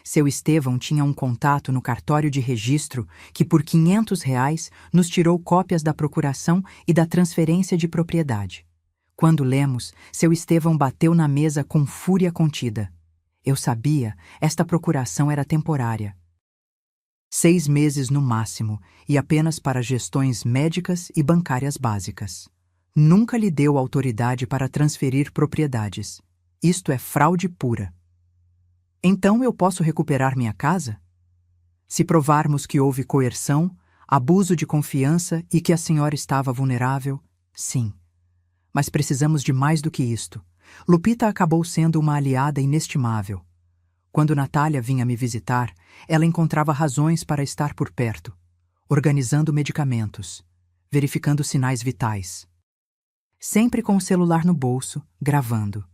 Seu Estevão tinha um contato no cartório de registro que, por R$ 500, nos tirou cópias da procuração e da transferência de propriedade. Quando lemos, seu Estevão bateu na mesa com fúria contida. Eu sabia, esta procuração era temporária. 6 meses no máximo, e apenas para gestões médicas e bancárias básicas. Nunca lhe deu autoridade para transferir propriedades. Isto é fraude pura. Então eu posso recuperar minha casa? Se provarmos que houve coerção, abuso de confiança e que a senhora estava vulnerável, sim. Mas precisamos de mais do que isto. Lupita acabou sendo uma aliada inestimável. Quando Natália vinha me visitar, ela encontrava razões para estar por perto, organizando medicamentos, verificando sinais vitais. Sempre com o celular no bolso, gravando.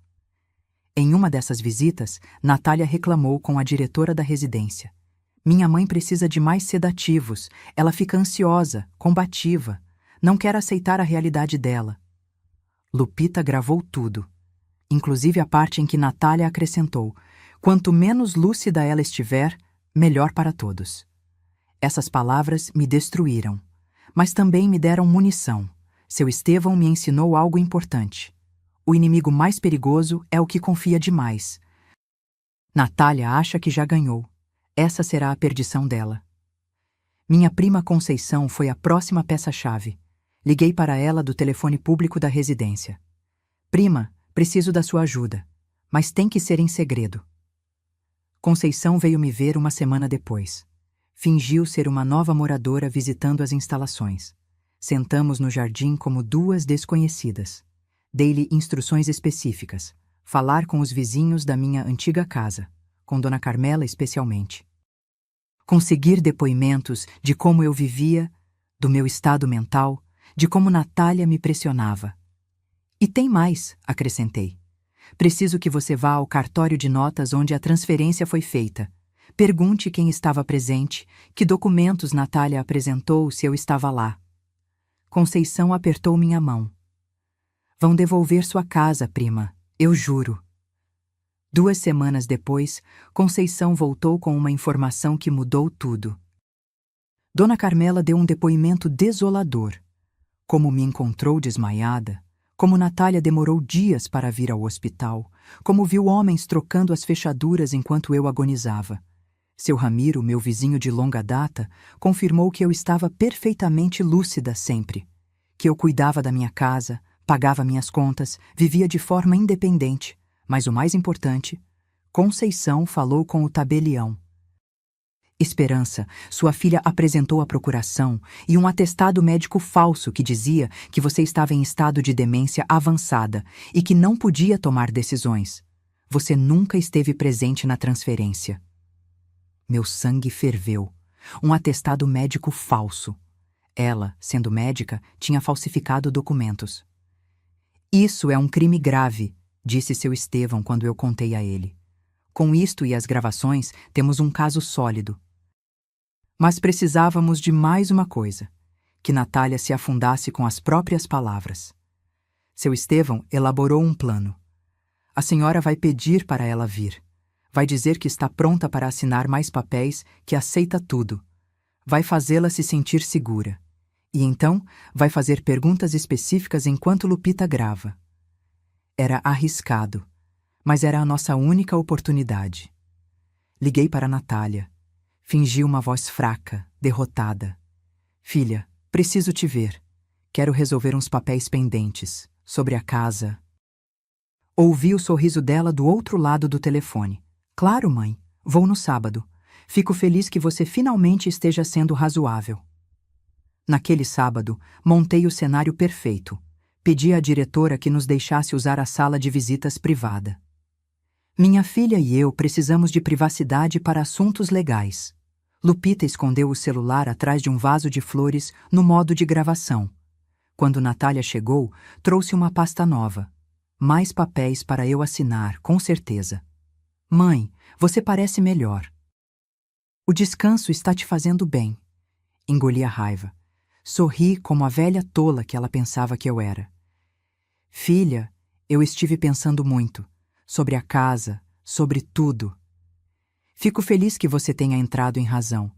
Em uma dessas visitas, Natália reclamou com a diretora da residência. Minha mãe precisa de mais sedativos, ela fica ansiosa, combativa, não quer aceitar a realidade dela. Lupita gravou tudo, inclusive a parte em que Natália acrescentou: quanto menos lúcida ela estiver, melhor para todos. Essas palavras me destruíram, mas também me deram munição. Seu Estevão me ensinou algo importante. O inimigo mais perigoso é o que confia demais. Natália acha que já ganhou. Essa será a perdição dela. Minha prima Conceição foi a próxima peça-chave. Liguei para ela do telefone público da residência. Prima, preciso da sua ajuda, mas tem que ser em segredo. Conceição veio me ver uma semana depois. Fingiu ser uma nova moradora visitando as instalações. Sentamos no jardim como duas desconhecidas. Dei-lhe instruções específicas. Falar com os vizinhos da minha antiga casa, com Dona Carmela especialmente. Conseguir depoimentos de como eu vivia, do meu estado mental, de como Natália me pressionava. E tem mais, acrescentei. Preciso que você vá ao cartório de notas onde a transferência foi feita. Pergunte quem estava presente, que documentos Natália apresentou se eu estava lá. Conceição apertou minha mão. Vão devolver sua casa, prima, eu juro. 2 semanas depois, Conceição voltou com uma informação que mudou tudo. Dona Carmela deu um depoimento desolador. Como me encontrou desmaiada, como Natália demorou dias para vir ao hospital, como viu homens trocando as fechaduras enquanto eu agonizava. Seu Ramiro, meu vizinho de longa data, confirmou que eu estava perfeitamente lúcida sempre, que eu cuidava da minha casa, pagava minhas contas, vivia de forma independente, mas o mais importante, Conceição falou com o tabelião. Esperança, sua filha apresentou a procuração e um atestado médico falso que dizia que você estava em estado de demência avançada e que não podia tomar decisões. Você nunca esteve presente na transferência. Meu sangue ferveu. Um atestado médico falso. Ela, sendo médica, tinha falsificado documentos. Isso é um crime grave, disse seu Estevão quando eu contei a ele. Com isto e as gravações, temos um caso sólido. Mas precisávamos de mais uma coisa, que Natália se afundasse com as próprias palavras. Seu Estevão elaborou um plano. A senhora vai pedir para ela vir. Vai dizer que está pronta para assinar mais papéis, que aceita tudo. Vai fazê-la se sentir segura. E então vai fazer perguntas específicas enquanto Lupita grava. Era arriscado, mas era a nossa única oportunidade. Liguei para Natália. Fingi uma voz fraca, derrotada. Filha, preciso te ver. Quero resolver uns papéis pendentes, sobre a casa. Ouvi o sorriso dela do outro lado do telefone. Claro, mãe. Vou no sábado. Fico feliz que você finalmente esteja sendo razoável. Naquele sábado, montei o cenário perfeito. Pedi à diretora que nos deixasse usar a sala de visitas privada. Minha filha e eu precisamos de privacidade para assuntos legais. Lupita escondeu o celular atrás de um vaso de flores no modo de gravação. Quando Natália chegou, trouxe uma pasta nova. Mais papéis para eu assinar, com certeza. Mãe, você parece melhor. O descanso está te fazendo bem. Engoli a raiva. Sorri como a velha tola que ela pensava que eu era. Filha, eu estive pensando muito. Sobre a casa, sobre tudo. Fico feliz que você tenha entrado em razão.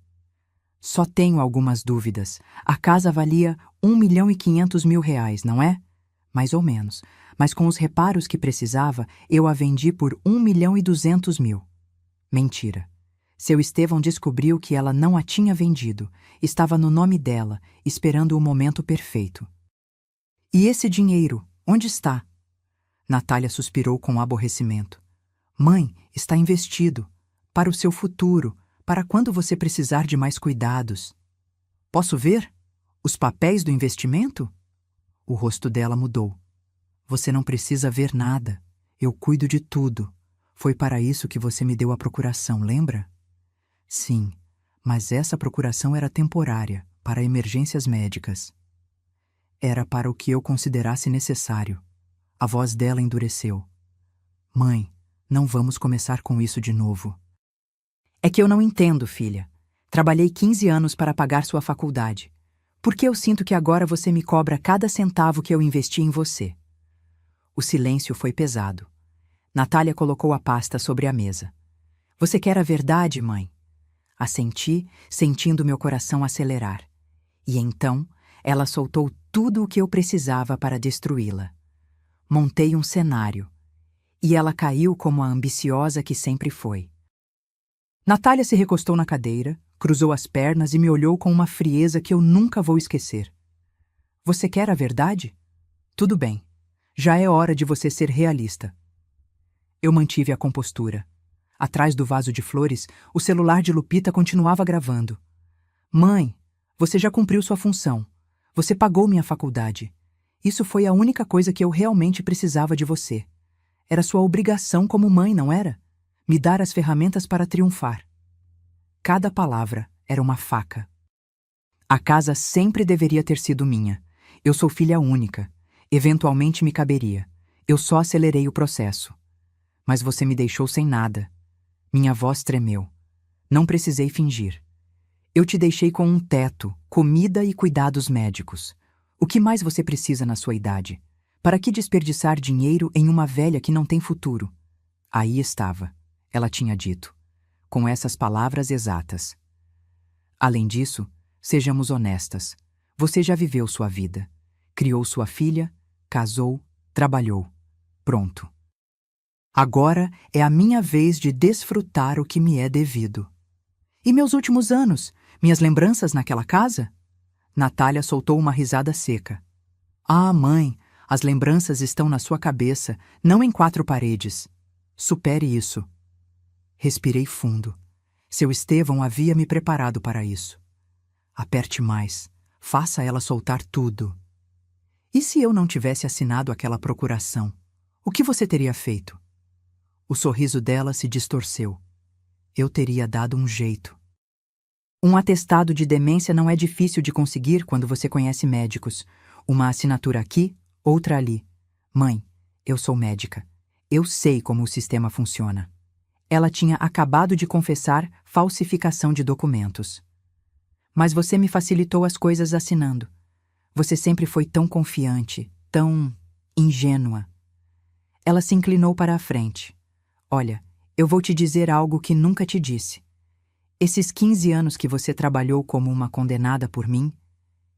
Só tenho algumas dúvidas. A casa valia R$ 1.500.000, não é? Mais ou menos. Mas com os reparos que precisava, eu a vendi por R$ 1.200.000. Mentira. Seu Estevão descobriu que ela não a tinha vendido. Estava no nome dela, esperando o momento perfeito. E esse dinheiro, onde está? Natália suspirou com aborrecimento. Mãe, está investido. Para o seu futuro, para quando você precisar de mais cuidados. Posso ver? Os papéis do investimento? O rosto dela mudou. Você não precisa ver nada. Eu cuido de tudo. Foi para isso que você me deu a procuração, lembra? Sim, mas essa procuração era temporária, para emergências médicas. Era para o que eu considerasse necessário. A voz dela endureceu. Mãe, não vamos começar com isso de novo. É que eu não entendo, filha. Trabalhei 15 anos para pagar sua faculdade. Por que eu sinto que agora você me cobra cada centavo que eu investi em você? O silêncio foi pesado. Natália colocou a pasta sobre a mesa. Você quer a verdade, mãe? Assenti, sentindo meu coração acelerar. E então, ela soltou tudo o que eu precisava para destruí-la. Montei um cenário. E ela caiu como a ambiciosa que sempre foi. Natália se recostou na cadeira, cruzou as pernas e me olhou com uma frieza que eu nunca vou esquecer. Você quer a verdade? Tudo bem. Já é hora de você ser realista. Eu mantive a compostura. Atrás do vaso de flores, o celular de Lupita continuava gravando. Mãe, você já cumpriu sua função. Você pagou minha faculdade. Isso foi a única coisa que eu realmente precisava de você. Era sua obrigação como mãe, não era? Me dar as ferramentas para triunfar. Cada palavra era uma faca. A casa sempre deveria ter sido minha. Eu sou filha única. Eventualmente me caberia. Eu só acelerei o processo. Mas você me deixou sem nada. Minha voz tremeu. Não precisei fingir. Eu te deixei com um teto, comida e cuidados médicos. O que mais você precisa na sua idade? Para que desperdiçar dinheiro em uma velha que não tem futuro? Aí estava, ela tinha dito, com essas palavras exatas. Além disso, sejamos honestas. Você já viveu sua vida. Criou sua filha, casou, trabalhou. Pronto. Agora é a minha vez de desfrutar o que me é devido. E meus últimos anos? Minhas lembranças naquela casa? Natália soltou uma risada seca. Ah, mãe, as lembranças estão na sua cabeça, não em 4 paredes. Supere isso. Respirei fundo. Seu Estevão havia me preparado para isso. Aperte mais. Faça ela soltar tudo. E se eu não tivesse assinado aquela procuração? O que você teria feito? O sorriso dela se distorceu. Eu teria dado um jeito. Um atestado de demência não é difícil de conseguir quando você conhece médicos. Uma assinatura aqui, outra ali. Mãe, eu sou médica. Eu sei como o sistema funciona. Ela tinha acabado de confessar falsificação de documentos. Mas você me facilitou as coisas assinando. Você sempre foi tão confiante, tão ingênua. Ela se inclinou para a frente. Olha, eu vou te dizer algo que nunca te disse. Esses 15 anos que você trabalhou como uma condenada por mim,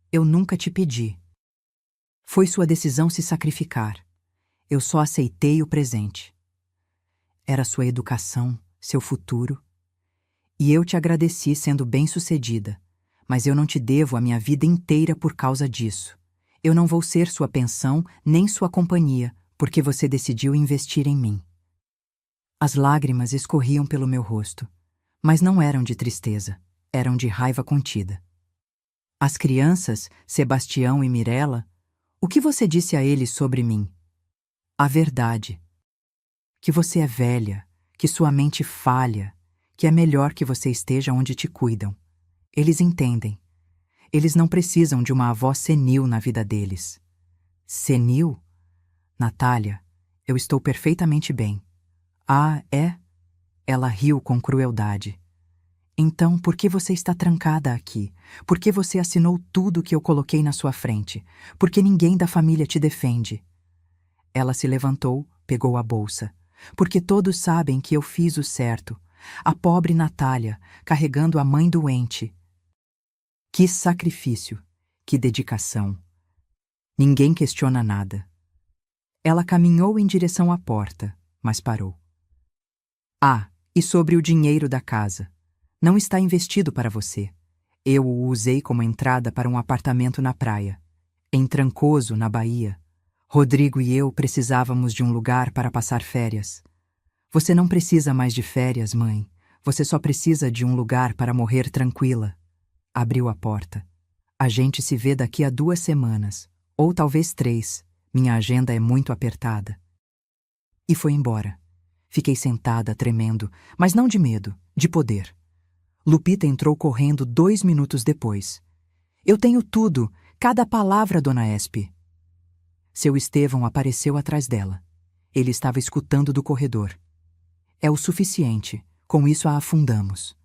eu nunca te pedi. Foi sua decisão se sacrificar. Eu só aceitei o presente. Era sua educação, seu futuro. E eu te agradeci sendo bem-sucedida, mas eu não te devo a minha vida inteira por causa disso. Eu não vou ser sua pensão nem sua companhia, porque você decidiu investir em mim. As lágrimas escorriam pelo meu rosto, mas não eram de tristeza, eram de raiva contida. As crianças, Sebastião e Mirella, o que você disse a eles sobre mim? A verdade. Que você é velha, que sua mente falha, que é melhor que você esteja onde te cuidam. Eles entendem. Eles não precisam de uma avó senil na vida deles. Senil? Natália, eu estou perfeitamente bem. Ah, é? Ela riu com crueldade. Então, por que você está trancada aqui? Por que você assinou tudo que eu coloquei na sua frente? Por que ninguém da família te defende? Ela se levantou, pegou a bolsa. Porque todos sabem que eu fiz o certo. A pobre Natália, carregando a mãe doente. Que sacrifício, que dedicação. Ninguém questiona nada. Ela caminhou em direção à porta, mas parou. Ah, e sobre o dinheiro da casa. Não está investido para você. Eu o usei como entrada para um apartamento na praia. Em Trancoso, na Bahia. Rodrigo e eu precisávamos de um lugar para passar férias. Você não precisa mais de férias, mãe. Você só precisa de um lugar para morrer tranquila. Abriu a porta. A gente se vê daqui a 2 semanas, ou talvez 3. Minha agenda é muito apertada. E foi embora. Fiquei sentada, tremendo, mas não de medo, de poder. Lupita entrou correndo 2 minutos depois. Eu tenho tudo, cada palavra, dona Espe. Seu Estevão apareceu atrás dela. Ele estava escutando do corredor. É o suficiente, com isso a afundamos.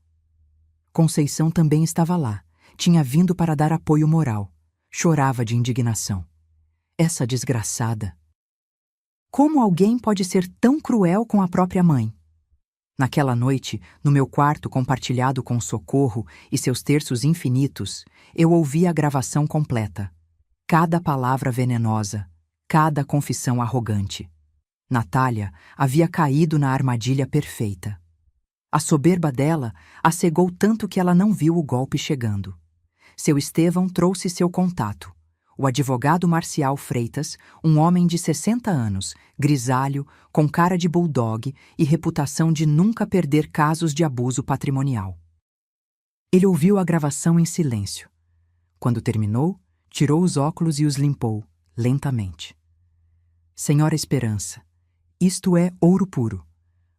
Conceição também estava lá. Tinha vindo para dar apoio moral. Chorava de indignação. Essa desgraçada. Como alguém pode ser tão cruel com a própria mãe? Naquela noite, no meu quarto compartilhado com Socorro e seus terços infinitos, eu ouvi a gravação completa. Cada palavra venenosa, cada confissão arrogante. Natália havia caído na armadilha perfeita. A soberba dela a cegou tanto que ela não viu o golpe chegando. Seu Estevão trouxe seu contato. O advogado Marcial Freitas, um homem de 60 anos, grisalho, com cara de bulldog e reputação de nunca perder casos de abuso patrimonial. Ele ouviu a gravação em silêncio. Quando terminou, tirou os óculos e os limpou, lentamente. Senhora Esperança, isto é ouro puro.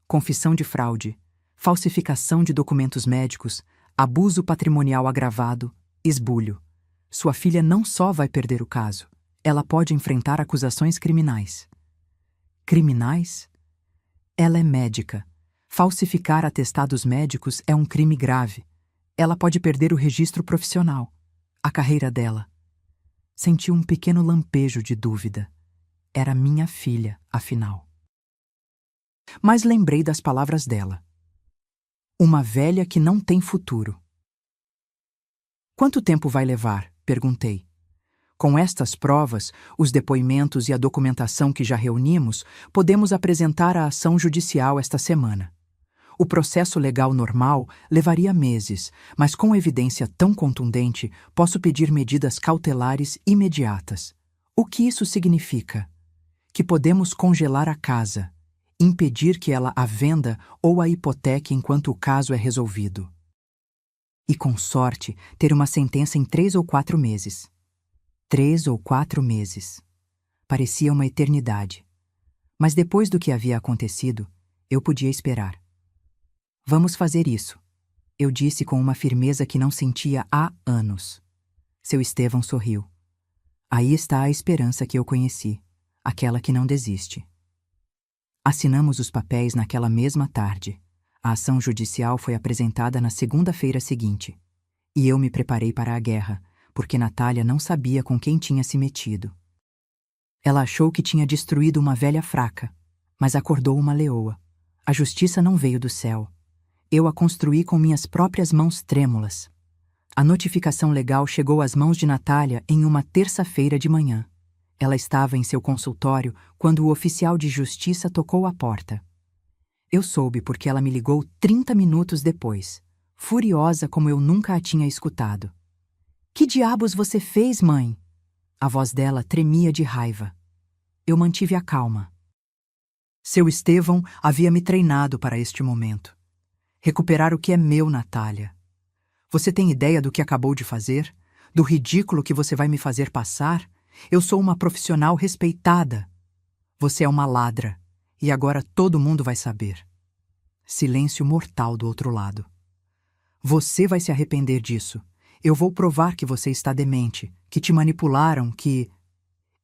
Confissão de fraude, falsificação de documentos médicos, abuso patrimonial agravado, esbulho. Sua filha não só vai perder o caso, ela pode enfrentar acusações criminais. Criminais? Ela é médica. Falsificar atestados médicos é um crime grave. Ela pode perder o registro profissional, a carreira dela. Senti um pequeno lampejo de dúvida. Era minha filha, afinal. Mas lembrei das palavras dela. Uma velha que não tem futuro. Quanto tempo vai levar? Perguntei. Com estas provas, os depoimentos e a documentação que já reunimos, podemos apresentar a ação judicial esta semana. O processo legal normal levaria meses, mas com evidência tão contundente, posso pedir medidas cautelares imediatas. O que isso significa? Que podemos congelar a casa, impedir que ela a venda ou a hipoteque enquanto o caso é resolvido. E, com sorte, ter uma sentença em 3 ou 4 meses. 3 ou 4 meses. Parecia uma eternidade. Mas depois do que havia acontecido, eu podia esperar. Vamos fazer isso, eu disse com uma firmeza que não sentia há anos. Seu Estevão sorriu. Aí está a esperança que eu conheci, aquela que não desiste. Assinamos os papéis naquela mesma tarde. A ação judicial foi apresentada na segunda-feira seguinte. E eu me preparei para a guerra, porque Natália não sabia com quem tinha se metido. Ela achou que tinha destruído uma velha fraca, mas acordou uma leoa. A justiça não veio do céu. Eu a construí com minhas próprias mãos trêmulas. A notificação legal chegou às mãos de Natália em uma terça-feira de manhã. Ela estava em seu consultório quando o oficial de justiça tocou à porta. Eu soube porque ela me ligou 30 minutos depois, furiosa como eu nunca a tinha escutado. Que diabos você fez, mãe? A voz dela tremia de raiva. Eu mantive a calma. Seu Estevão havia me treinado para este momento. Recuperar o que é meu, Natália. Você tem ideia do que acabou de fazer? Do ridículo que você vai me fazer passar? Eu sou uma profissional respeitada. Você é uma ladra, e agora todo mundo vai saber. Silêncio mortal do outro lado. Você vai se arrepender disso. Eu vou provar que você está demente, que te manipularam, que...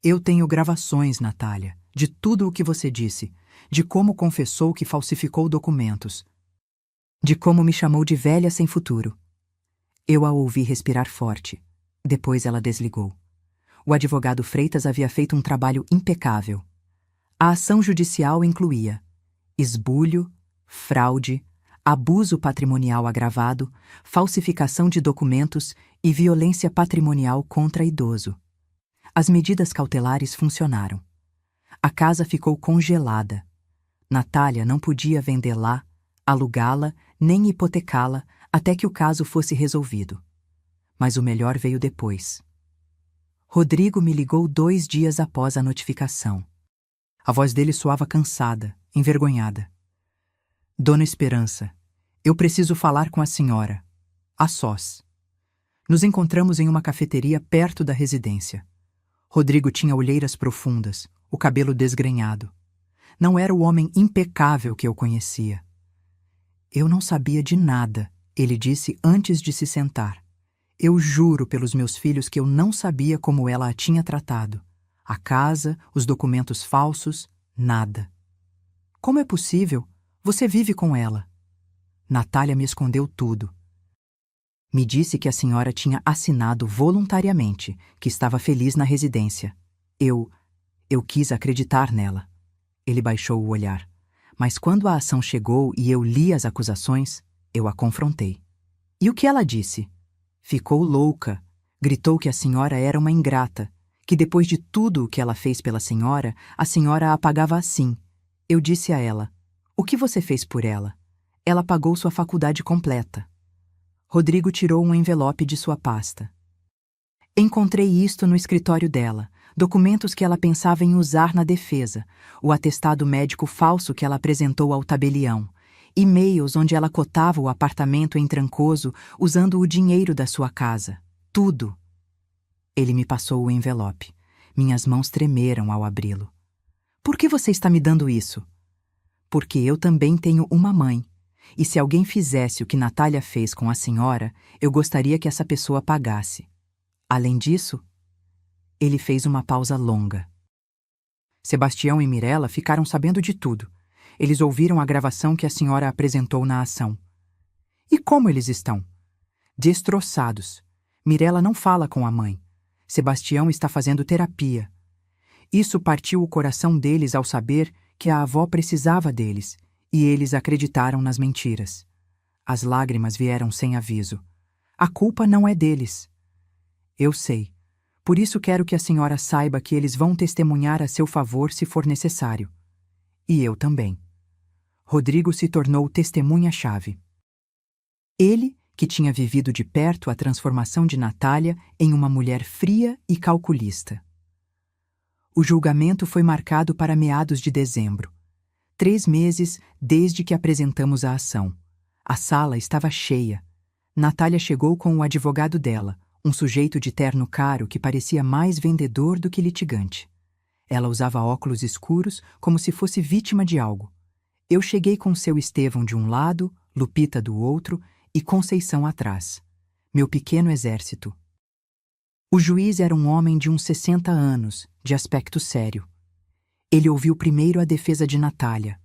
Eu tenho gravações, Natália, de tudo o que você disse, de como confessou que falsificou documentos, de como me chamou de velha sem futuro. Eu a ouvi respirar forte. Depois ela desligou. O advogado Freitas havia feito um trabalho impecável. A ação judicial incluía esbulho, fraude, abuso patrimonial agravado, falsificação de documentos e violência patrimonial contra idoso. As medidas cautelares funcionaram. A casa ficou congelada. Natália não podia vendê-la, alugá-la, nem hipotecá-la até que o caso fosse resolvido. Mas o melhor veio depois. Rodrigo me ligou 2 dias após a notificação. A voz dele soava cansada, envergonhada. Dona Esperança, eu preciso falar com a senhora. A sós. Nos encontramos em uma cafeteria perto da residência. Rodrigo tinha olheiras profundas, o cabelo desgrenhado. Não era o homem impecável que eu conhecia. Eu não sabia de nada, ele disse antes de se sentar. Eu juro pelos meus filhos que eu não sabia como ela a tinha tratado. A casa, os documentos falsos, nada. Como é possível? Você vive com ela. Natália me escondeu tudo. Me disse que a senhora tinha assinado voluntariamente, que estava feliz na residência. Eu quis acreditar nela. Ele baixou o olhar. Mas quando a ação chegou e eu li as acusações, eu a confrontei. E o que ela disse? Ficou louca. Gritou que a senhora era uma ingrata, que depois de tudo o que ela fez pela senhora, a senhora a pagava assim. Eu disse a ela, o que você fez por ela? Ela pagou sua faculdade completa. Rodrigo tirou um envelope de sua pasta. Encontrei isto no escritório dela, documentos que ela pensava em usar na defesa, o atestado médico falso que ela apresentou ao tabelião, e-mails onde ela cotava o apartamento em Trancoso usando o dinheiro da sua casa. Tudo. Ele me passou o envelope. Minhas mãos tremeram ao abri-lo. Por que você está me dando isso? Porque eu também tenho uma mãe. E se alguém fizesse o que Natália fez com a senhora, eu gostaria que essa pessoa pagasse. Além disso, ele fez uma pausa longa. Sebastião e Mirella ficaram sabendo de tudo. Eles ouviram a gravação que a senhora apresentou na ação. E como eles estão? Destroçados. Mirella não fala com a mãe. Sebastião está fazendo terapia. Isso partiu o coração deles ao saber que a avó precisava deles, e eles acreditaram nas mentiras. As lágrimas vieram sem aviso. A culpa não é deles. Eu sei. Por isso quero que a senhora saiba que eles vão testemunhar a seu favor se for necessário. E eu também. Rodrigo se tornou testemunha-chave. Ele, que tinha vivido de perto a transformação de Natália em uma mulher fria e calculista. O julgamento foi marcado para meados de dezembro. 3 meses desde que apresentamos a ação. A sala estava cheia. Natália chegou com o advogado dela, um sujeito de terno caro que parecia mais vendedor do que litigante. Ela usava óculos escuros como se fosse vítima de algo. Eu cheguei com seu Estevão de um lado, Lupita do outro e Conceição atrás. Meu pequeno exército. O juiz era um homem de uns 60 anos, de aspecto sério. Ele ouviu primeiro a defesa de Natália.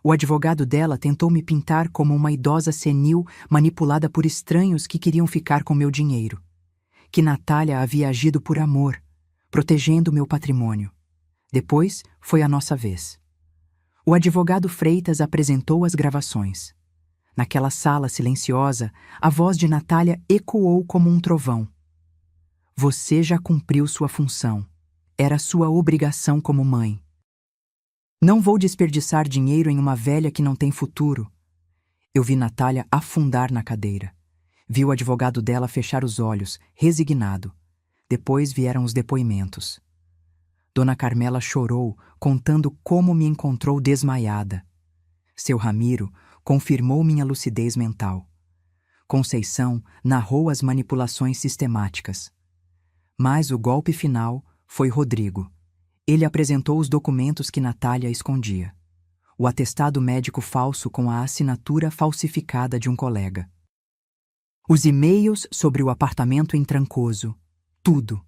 O advogado dela tentou me pintar como uma idosa senil manipulada por estranhos que queriam ficar com meu dinheiro. Que Natália havia agido por amor, protegendo meu patrimônio. Depois foi a nossa vez. O advogado Freitas apresentou as gravações. Naquela sala silenciosa, a voz de Natália ecoou como um trovão. Você já cumpriu sua função. Era sua obrigação como mãe. Não vou desperdiçar dinheiro em uma velha que não tem futuro. Eu vi Natália afundar na cadeira. Vi o advogado dela fechar os olhos, resignado. Depois vieram os depoimentos. Dona Carmela chorou, contando como me encontrou desmaiada. Seu Ramiro confirmou minha lucidez mental. Conceição narrou as manipulações sistemáticas. Mas o golpe final foi Rodrigo. Ele apresentou os documentos que Natália escondia. O atestado médico falso com a assinatura falsificada de um colega. Os e-mails sobre o apartamento em Trancoso. Tudo.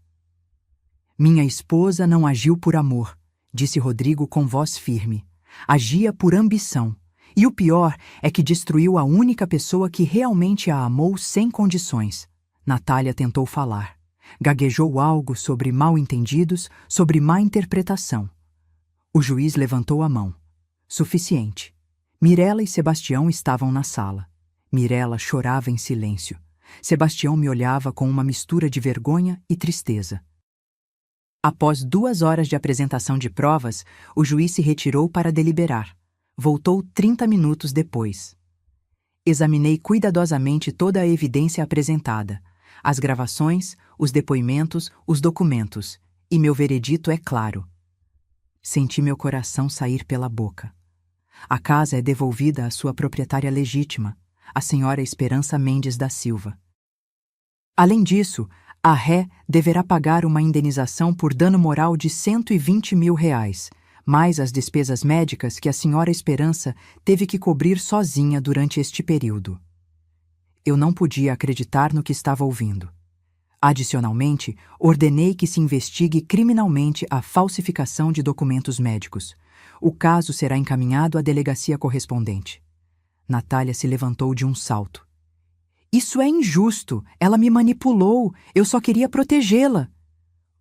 Minha esposa não agiu por amor, disse Rodrigo com voz firme. Agia por ambição. E o pior é que destruiu a única pessoa que realmente a amou sem condições. Natália tentou falar. Gaguejou algo sobre mal-entendidos, sobre má interpretação. O juiz levantou a mão. Suficiente. Mirela e Sebastião estavam na sala. Mirela chorava em silêncio. Sebastião me olhava com uma mistura de vergonha e tristeza. Após 2 horas de apresentação de provas, o juiz se retirou para deliberar. Voltou 30 minutos depois. Examinei cuidadosamente toda a evidência apresentada. As gravações, os depoimentos, os documentos, e meu veredito é claro. Senti meu coração sair pela boca. A casa é devolvida à sua proprietária legítima, a senhora Esperança Mendes da Silva. Além disso, a ré deverá pagar uma indenização por dano moral de R$120 mil, mais as despesas médicas que a senhora Esperança teve que cobrir sozinha durante este período. Eu não podia acreditar no que estava ouvindo. Adicionalmente, ordenei que se investigue criminalmente a falsificação de documentos médicos. O caso será encaminhado à delegacia correspondente. Natália se levantou de um salto. Isso é injusto! Ela me manipulou! Eu só queria protegê-la!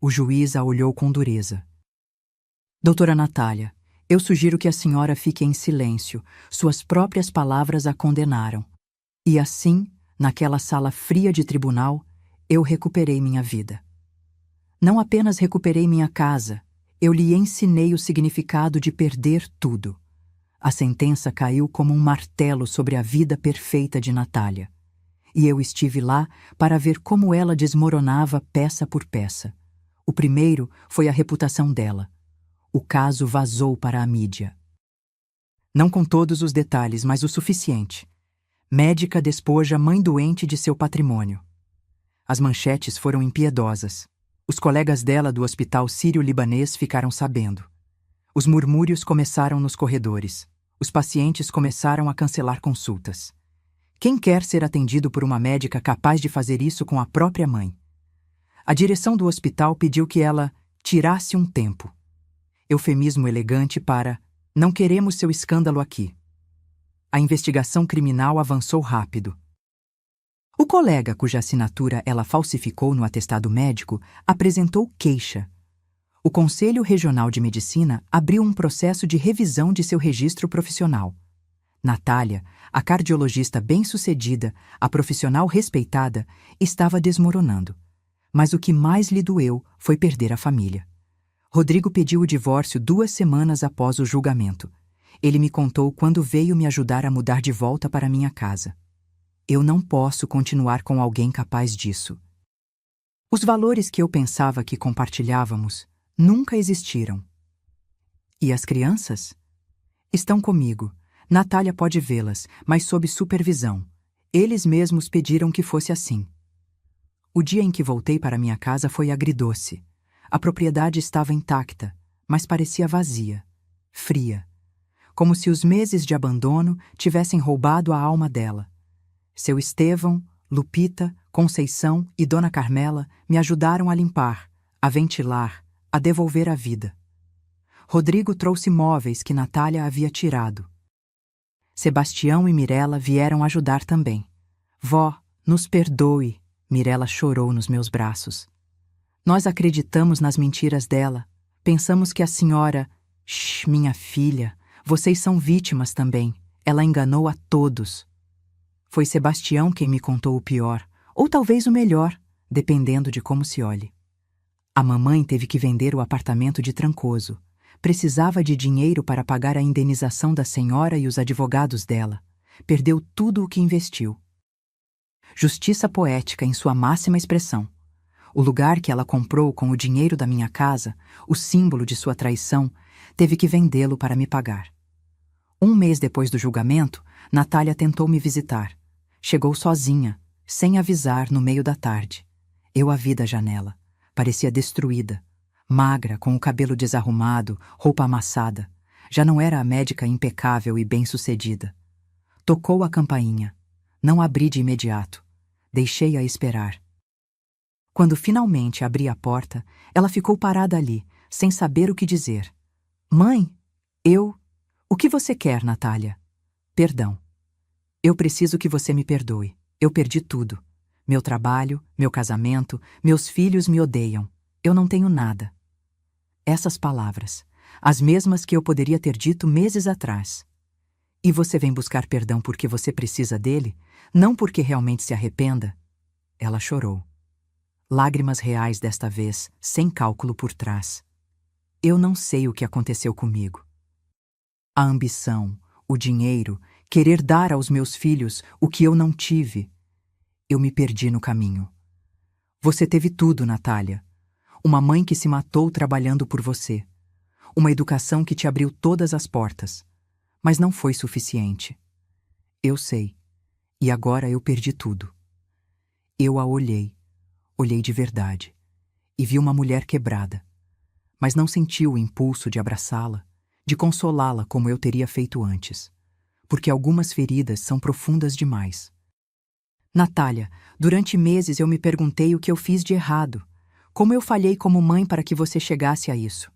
O juiz a olhou com dureza. Doutora Natália, eu sugiro que a senhora fique em silêncio. Suas próprias palavras a condenaram. E assim, naquela sala fria de tribunal, eu recuperei minha vida. Não apenas recuperei minha casa, eu lhe ensinei o significado de perder tudo. A sentença caiu como um martelo sobre a vida perfeita de Natália. E eu estive lá para ver como ela desmoronava peça por peça. O primeiro foi a reputação dela. O caso vazou para a mídia. Não com todos os detalhes, mas o suficiente. Médica despoja mãe doente de seu patrimônio. As manchetes foram impiedosas. Os colegas dela do hospital sírio-libanês ficaram sabendo. Os murmúrios começaram nos corredores. Os pacientes começaram a cancelar consultas. Quem quer ser atendido por uma médica capaz de fazer isso com a própria mãe? A direção do hospital pediu que ela tirasse um tempo. Eufemismo elegante para "não queremos seu escândalo aqui". A investigação criminal avançou rápido. O colega cuja assinatura ela falsificou no atestado médico apresentou queixa. O Conselho Regional de Medicina abriu um processo de revisão de seu registro profissional. Natália, a cardiologista bem-sucedida, a profissional respeitada, estava desmoronando. Mas o que mais lhe doeu foi perder a família. Rodrigo pediu o divórcio 2 semanas após o julgamento. Ele me contou quando veio me ajudar a mudar de volta para minha casa. Eu não posso continuar com alguém capaz disso. Os valores que eu pensava que compartilhávamos nunca existiram. E as crianças? Estão comigo. Natália pode vê-las, mas sob supervisão. Eles mesmos pediram que fosse assim. O dia em que voltei para minha casa foi agridoce. A propriedade estava intacta, mas parecia vazia, fria, como se os meses de abandono tivessem roubado a alma dela. Seu Estevão, Lupita, Conceição e Dona Carmela me ajudaram a limpar, a ventilar, a devolver a vida. Rodrigo trouxe móveis que Natália havia tirado. Sebastião e Mirela vieram ajudar também. Vó, nos perdoe, Mirela chorou nos meus braços. Nós acreditamos nas mentiras dela. Pensamos que a senhora... Shh, minha filha, vocês são vítimas também. Ela enganou a todos. Foi Sebastião quem me contou o pior, ou talvez o melhor, dependendo de como se olhe. A mamãe teve que vender o apartamento de Trancoso. Precisava de dinheiro para pagar a indenização da senhora e os advogados dela. Perdeu tudo o que investiu. Justiça poética em sua máxima expressão. O lugar que ela comprou com o dinheiro da minha casa, o símbolo de sua traição, teve que vendê-lo para me pagar. Um mês depois do julgamento, Natália tentou me visitar. Chegou sozinha, sem avisar, no meio da tarde. Eu a vi da janela. Parecia destruída. Magra, com o cabelo desarrumado, roupa amassada. Já não era a médica impecável e bem-sucedida. Tocou a campainha. Não abri de imediato. Deixei-a esperar. Quando finalmente abri a porta, ela ficou parada ali, sem saber o que dizer. Mãe, eu... O que você quer, Natália? Perdão. Eu preciso que você me perdoe. Eu perdi tudo. Meu trabalho, meu casamento, meus filhos me odeiam. Eu não tenho nada. Essas palavras, as mesmas que eu poderia ter dito meses atrás. E você vem buscar perdão porque você precisa dele, não porque realmente se arrependa? Ela chorou. Lágrimas reais desta vez, sem cálculo por trás. Eu não sei o que aconteceu comigo. A ambição, o dinheiro, querer dar aos meus filhos o que eu não tive. Eu me perdi no caminho. Você teve tudo, Natália. Uma mãe que se matou trabalhando por você. Uma educação que te abriu todas as portas. Mas não foi suficiente. Eu sei. E agora eu perdi tudo. Eu a olhei. Olhei de verdade. E vi uma mulher quebrada. Mas não senti o impulso de abraçá-la, de consolá-la como eu teria feito antes. Porque algumas feridas são profundas demais. Natália, durante meses eu me perguntei o que eu fiz de errado. Como eu falhei como mãe para que você chegasse a isso.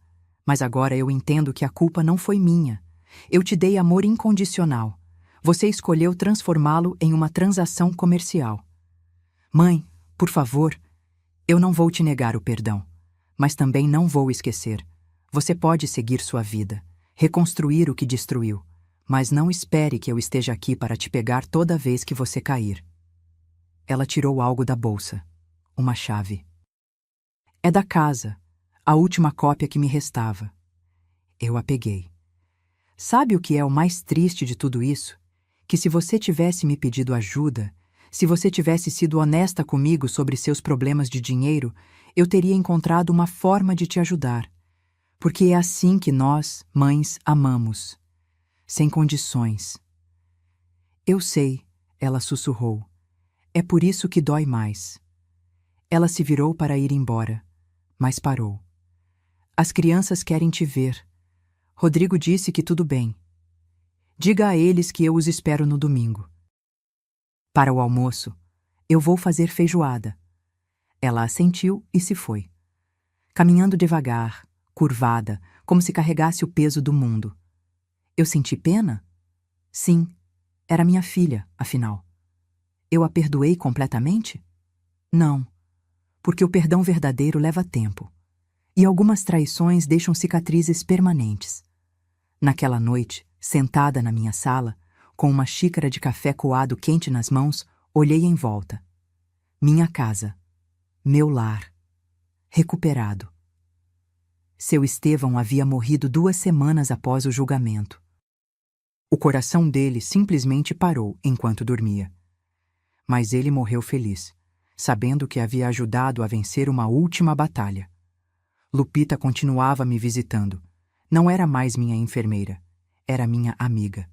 Mas agora eu entendo que a culpa não foi minha. Eu te dei amor incondicional. Você escolheu transformá-lo em uma transação comercial. Mãe, por favor, eu não vou te negar o perdão. Mas também não vou esquecer. Você pode seguir sua vida, reconstruir o que destruiu. Mas não espere que eu esteja aqui para te pegar toda vez que você cair. Ela tirou algo da bolsa. Uma chave. É da casa, a última cópia que me restava. Eu a peguei. Sabe o que é o mais triste de tudo isso? Que se você tivesse me pedido ajuda, se você tivesse sido honesta comigo sobre seus problemas de dinheiro, eu teria encontrado uma forma de te ajudar. Porque é assim que nós, mães, amamos. Sem condições. Eu sei, ela sussurrou. É por isso que dói mais. Ela se virou para ir embora, mas parou. As crianças querem te ver. Rodrigo disse que tudo bem. Diga a eles que eu os espero no domingo. Para o almoço, eu vou fazer feijoada. Ela assentiu e se foi. Caminhando devagar, curvada, como se carregasse o peso do mundo. Eu senti pena? Sim, era minha filha, afinal. Eu a perdoei completamente? Não, porque o perdão verdadeiro leva tempo. E algumas traições deixam cicatrizes permanentes. Naquela noite, sentada na minha sala, com uma xícara de café coado quente nas mãos, olhei em volta. Minha casa. Meu lar. Recuperado. Seu Estevão havia morrido 2 semanas após o julgamento. O coração dele simplesmente parou enquanto dormia. Mas ele morreu feliz, sabendo que havia ajudado a vencer uma última batalha. Lupita continuava me visitando. Não era mais minha enfermeira, era minha amiga.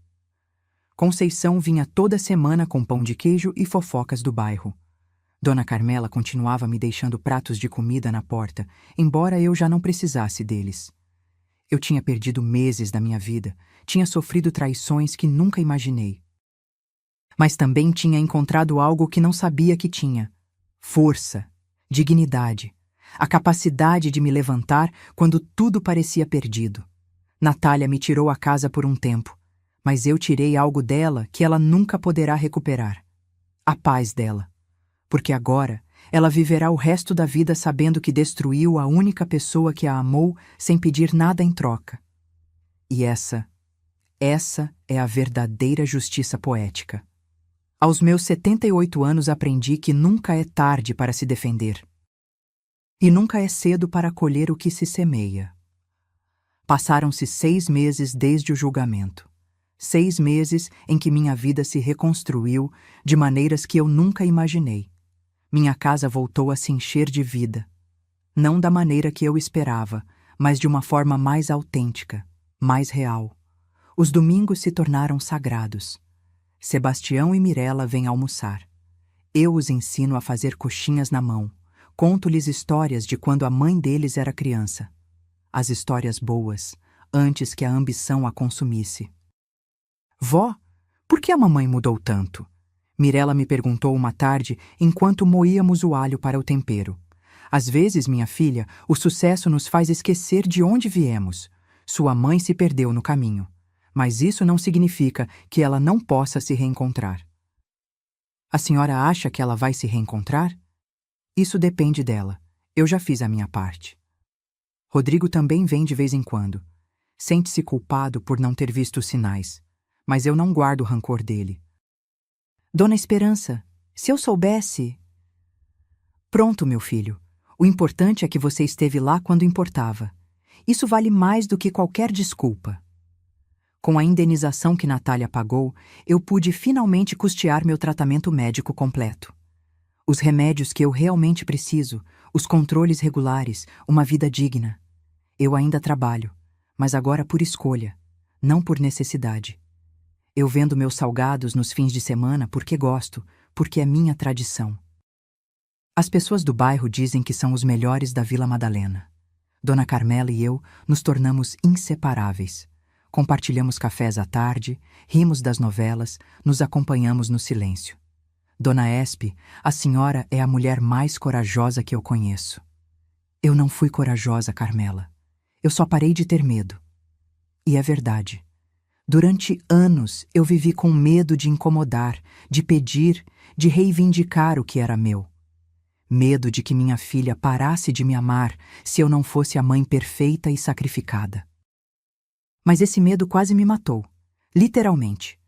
Conceição vinha toda semana com pão de queijo e fofocas do bairro. Dona Carmela continuava me deixando pratos de comida na porta, embora eu já não precisasse deles. Eu tinha perdido meses da minha vida, tinha sofrido traições que nunca imaginei. Mas também tinha encontrado algo que não sabia que tinha: força, dignidade, a capacidade de me levantar quando tudo parecia perdido. Natália me tirou a casa por um tempo, mas eu tirei algo dela que ela nunca poderá recuperar: a paz dela. Porque agora ela viverá o resto da vida sabendo que destruiu a única pessoa que a amou sem pedir nada em troca. E essa é a verdadeira justiça poética. Aos meus 78 anos aprendi que nunca é tarde para se defender. E nunca é cedo para colher o que se semeia. Passaram-se 6 meses desde o julgamento. 6 meses em que minha vida se reconstruiu de maneiras que eu nunca imaginei. Minha casa voltou a se encher de vida. Não da maneira que eu esperava, mas de uma forma mais autêntica, mais real. Os domingos se tornaram sagrados. Sebastião e Mirella vêm almoçar. Eu os ensino a fazer coxinhas na mão. Conto-lhes histórias de quando a mãe deles era criança. As histórias boas, antes que a ambição a consumisse. Vó, por que a mamãe mudou tanto? Mirella me perguntou uma tarde enquanto moíamos o alho para o tempero. Às vezes, minha filha, o sucesso nos faz esquecer de onde viemos. Sua mãe se perdeu no caminho. Mas isso não significa que ela não possa se reencontrar. A senhora acha que ela vai se reencontrar? Isso depende dela. Eu já fiz a minha parte. Rodrigo também vem de vez em quando. Sente-se culpado por não ter visto os sinais. Mas eu não guardo rancor dele. Dona Esperança, se eu soubesse... Pronto, meu filho. O importante é que você esteve lá quando importava. Isso vale mais do que qualquer desculpa. Com a indenização que Natália pagou, eu pude finalmente custear meu tratamento médico completo. Os remédios que eu realmente preciso, os controles regulares, uma vida digna. Eu ainda trabalho, mas agora por escolha, não por necessidade. Eu vendo meus salgados nos fins de semana porque gosto, porque é minha tradição. As pessoas do bairro dizem que são os melhores da Vila Madalena. Dona Carmela e eu nos tornamos inseparáveis. Compartilhamos cafés à tarde, rimos das novelas, nos acompanhamos no silêncio. Dona Espe, a senhora é a mulher mais corajosa que eu conheço. Eu não fui corajosa, Carmela. Eu só parei de ter medo. E é verdade. Durante anos eu vivi com medo de incomodar, de pedir, de reivindicar o que era meu. Medo de que minha filha parasse de me amar se eu não fosse a mãe perfeita e sacrificada. Mas esse medo quase me matou, literalmente.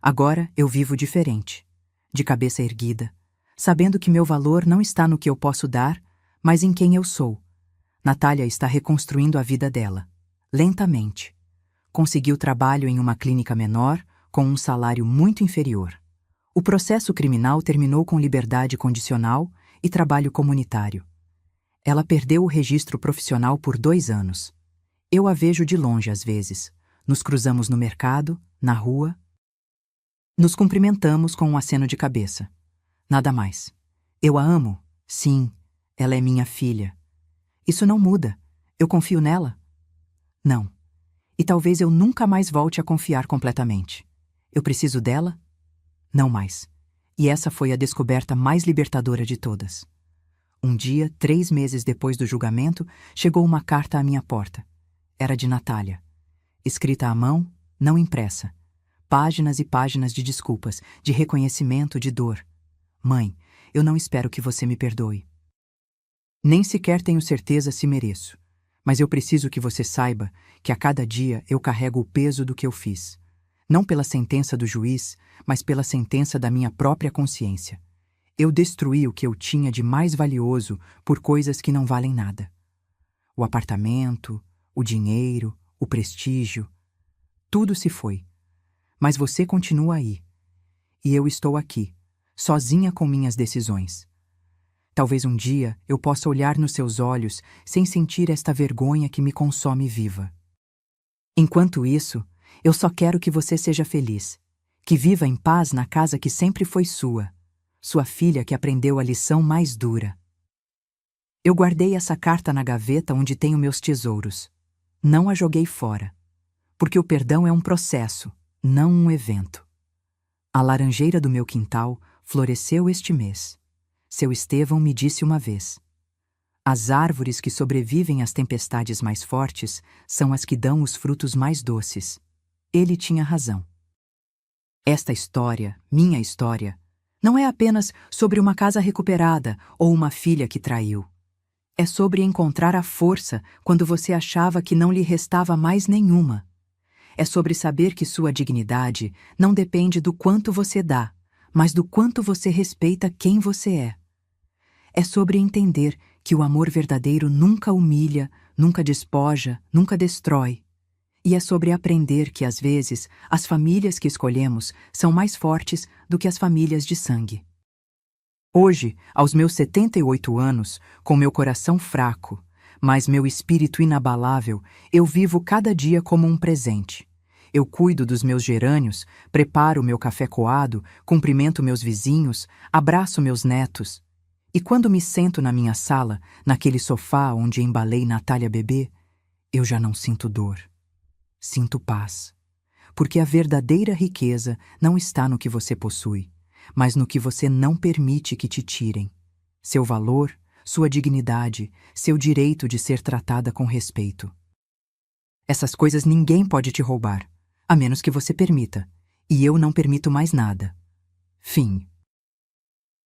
Agora eu vivo diferente, de cabeça erguida, sabendo que meu valor não está no que eu posso dar, mas em quem eu sou. Natália está reconstruindo a vida dela, lentamente. Conseguiu trabalho em uma clínica menor, com um salário muito inferior. O processo criminal terminou com liberdade condicional e trabalho comunitário. Ela perdeu o registro profissional por 2 anos. Eu a vejo de longe às vezes. Nos cruzamos no mercado, na rua. Nos cumprimentamos com um aceno de cabeça. Nada mais. Eu a amo? Sim, ela é minha filha. Isso não muda. Eu confio nela? Não. E talvez eu nunca mais volte a confiar completamente. Eu preciso dela? Não mais. E essa foi a descoberta mais libertadora de todas. Um dia, 3 meses depois do julgamento, chegou uma carta à minha porta. Era de Natália. Escrita à mão, não impressa. Páginas e páginas de desculpas, de reconhecimento, de dor. Mãe, eu não espero que você me perdoe. Nem sequer tenho certeza se mereço. Mas eu preciso que você saiba que a cada dia eu carrego o peso do que eu fiz. Não pela sentença do juiz, mas pela sentença da minha própria consciência. Eu destruí o que eu tinha de mais valioso por coisas que não valem nada. O apartamento, o dinheiro, o prestígio, tudo se foi. Mas você continua aí. E eu estou aqui, sozinha com minhas decisões. Talvez um dia eu possa olhar nos seus olhos sem sentir esta vergonha que me consome viva. Enquanto isso, eu só quero que você seja feliz, que viva em paz na casa que sempre foi sua filha que aprendeu a lição mais dura. Eu guardei essa carta na gaveta onde tenho meus tesouros. Não a joguei fora, porque o perdão é um processo, não um evento. A laranjeira do meu quintal floresceu este mês. Seu Estevão me disse uma vez: as árvores que sobrevivem às tempestades mais fortes são as que dão os frutos mais doces. Ele tinha razão. Esta história, minha história, não é apenas sobre uma casa recuperada ou uma filha que traiu. É sobre encontrar a força quando você achava que não lhe restava mais nenhuma. É sobre saber que sua dignidade não depende do quanto você dá, mas do quanto você respeita quem você é. É sobre entender que o amor verdadeiro nunca humilha, nunca despoja, nunca destrói. E é sobre aprender que, às vezes, as famílias que escolhemos são mais fortes do que as famílias de sangue. Hoje, aos meus 78 anos, com meu coração fraco, mas meu espírito inabalável, eu vivo cada dia como um presente. Eu cuido dos meus gerânios, preparo meu café coado, cumprimento meus vizinhos, abraço meus netos. E quando me sento na minha sala, naquele sofá onde embalei Natália bebê, eu já não sinto dor. Sinto paz. Porque a verdadeira riqueza não está no que você possui, mas no que você não permite que te tirem. Seu valor, sua dignidade, seu direito de ser tratada com respeito. Essas coisas ninguém pode te roubar, a menos que você permita. E eu não permito mais nada. Fim.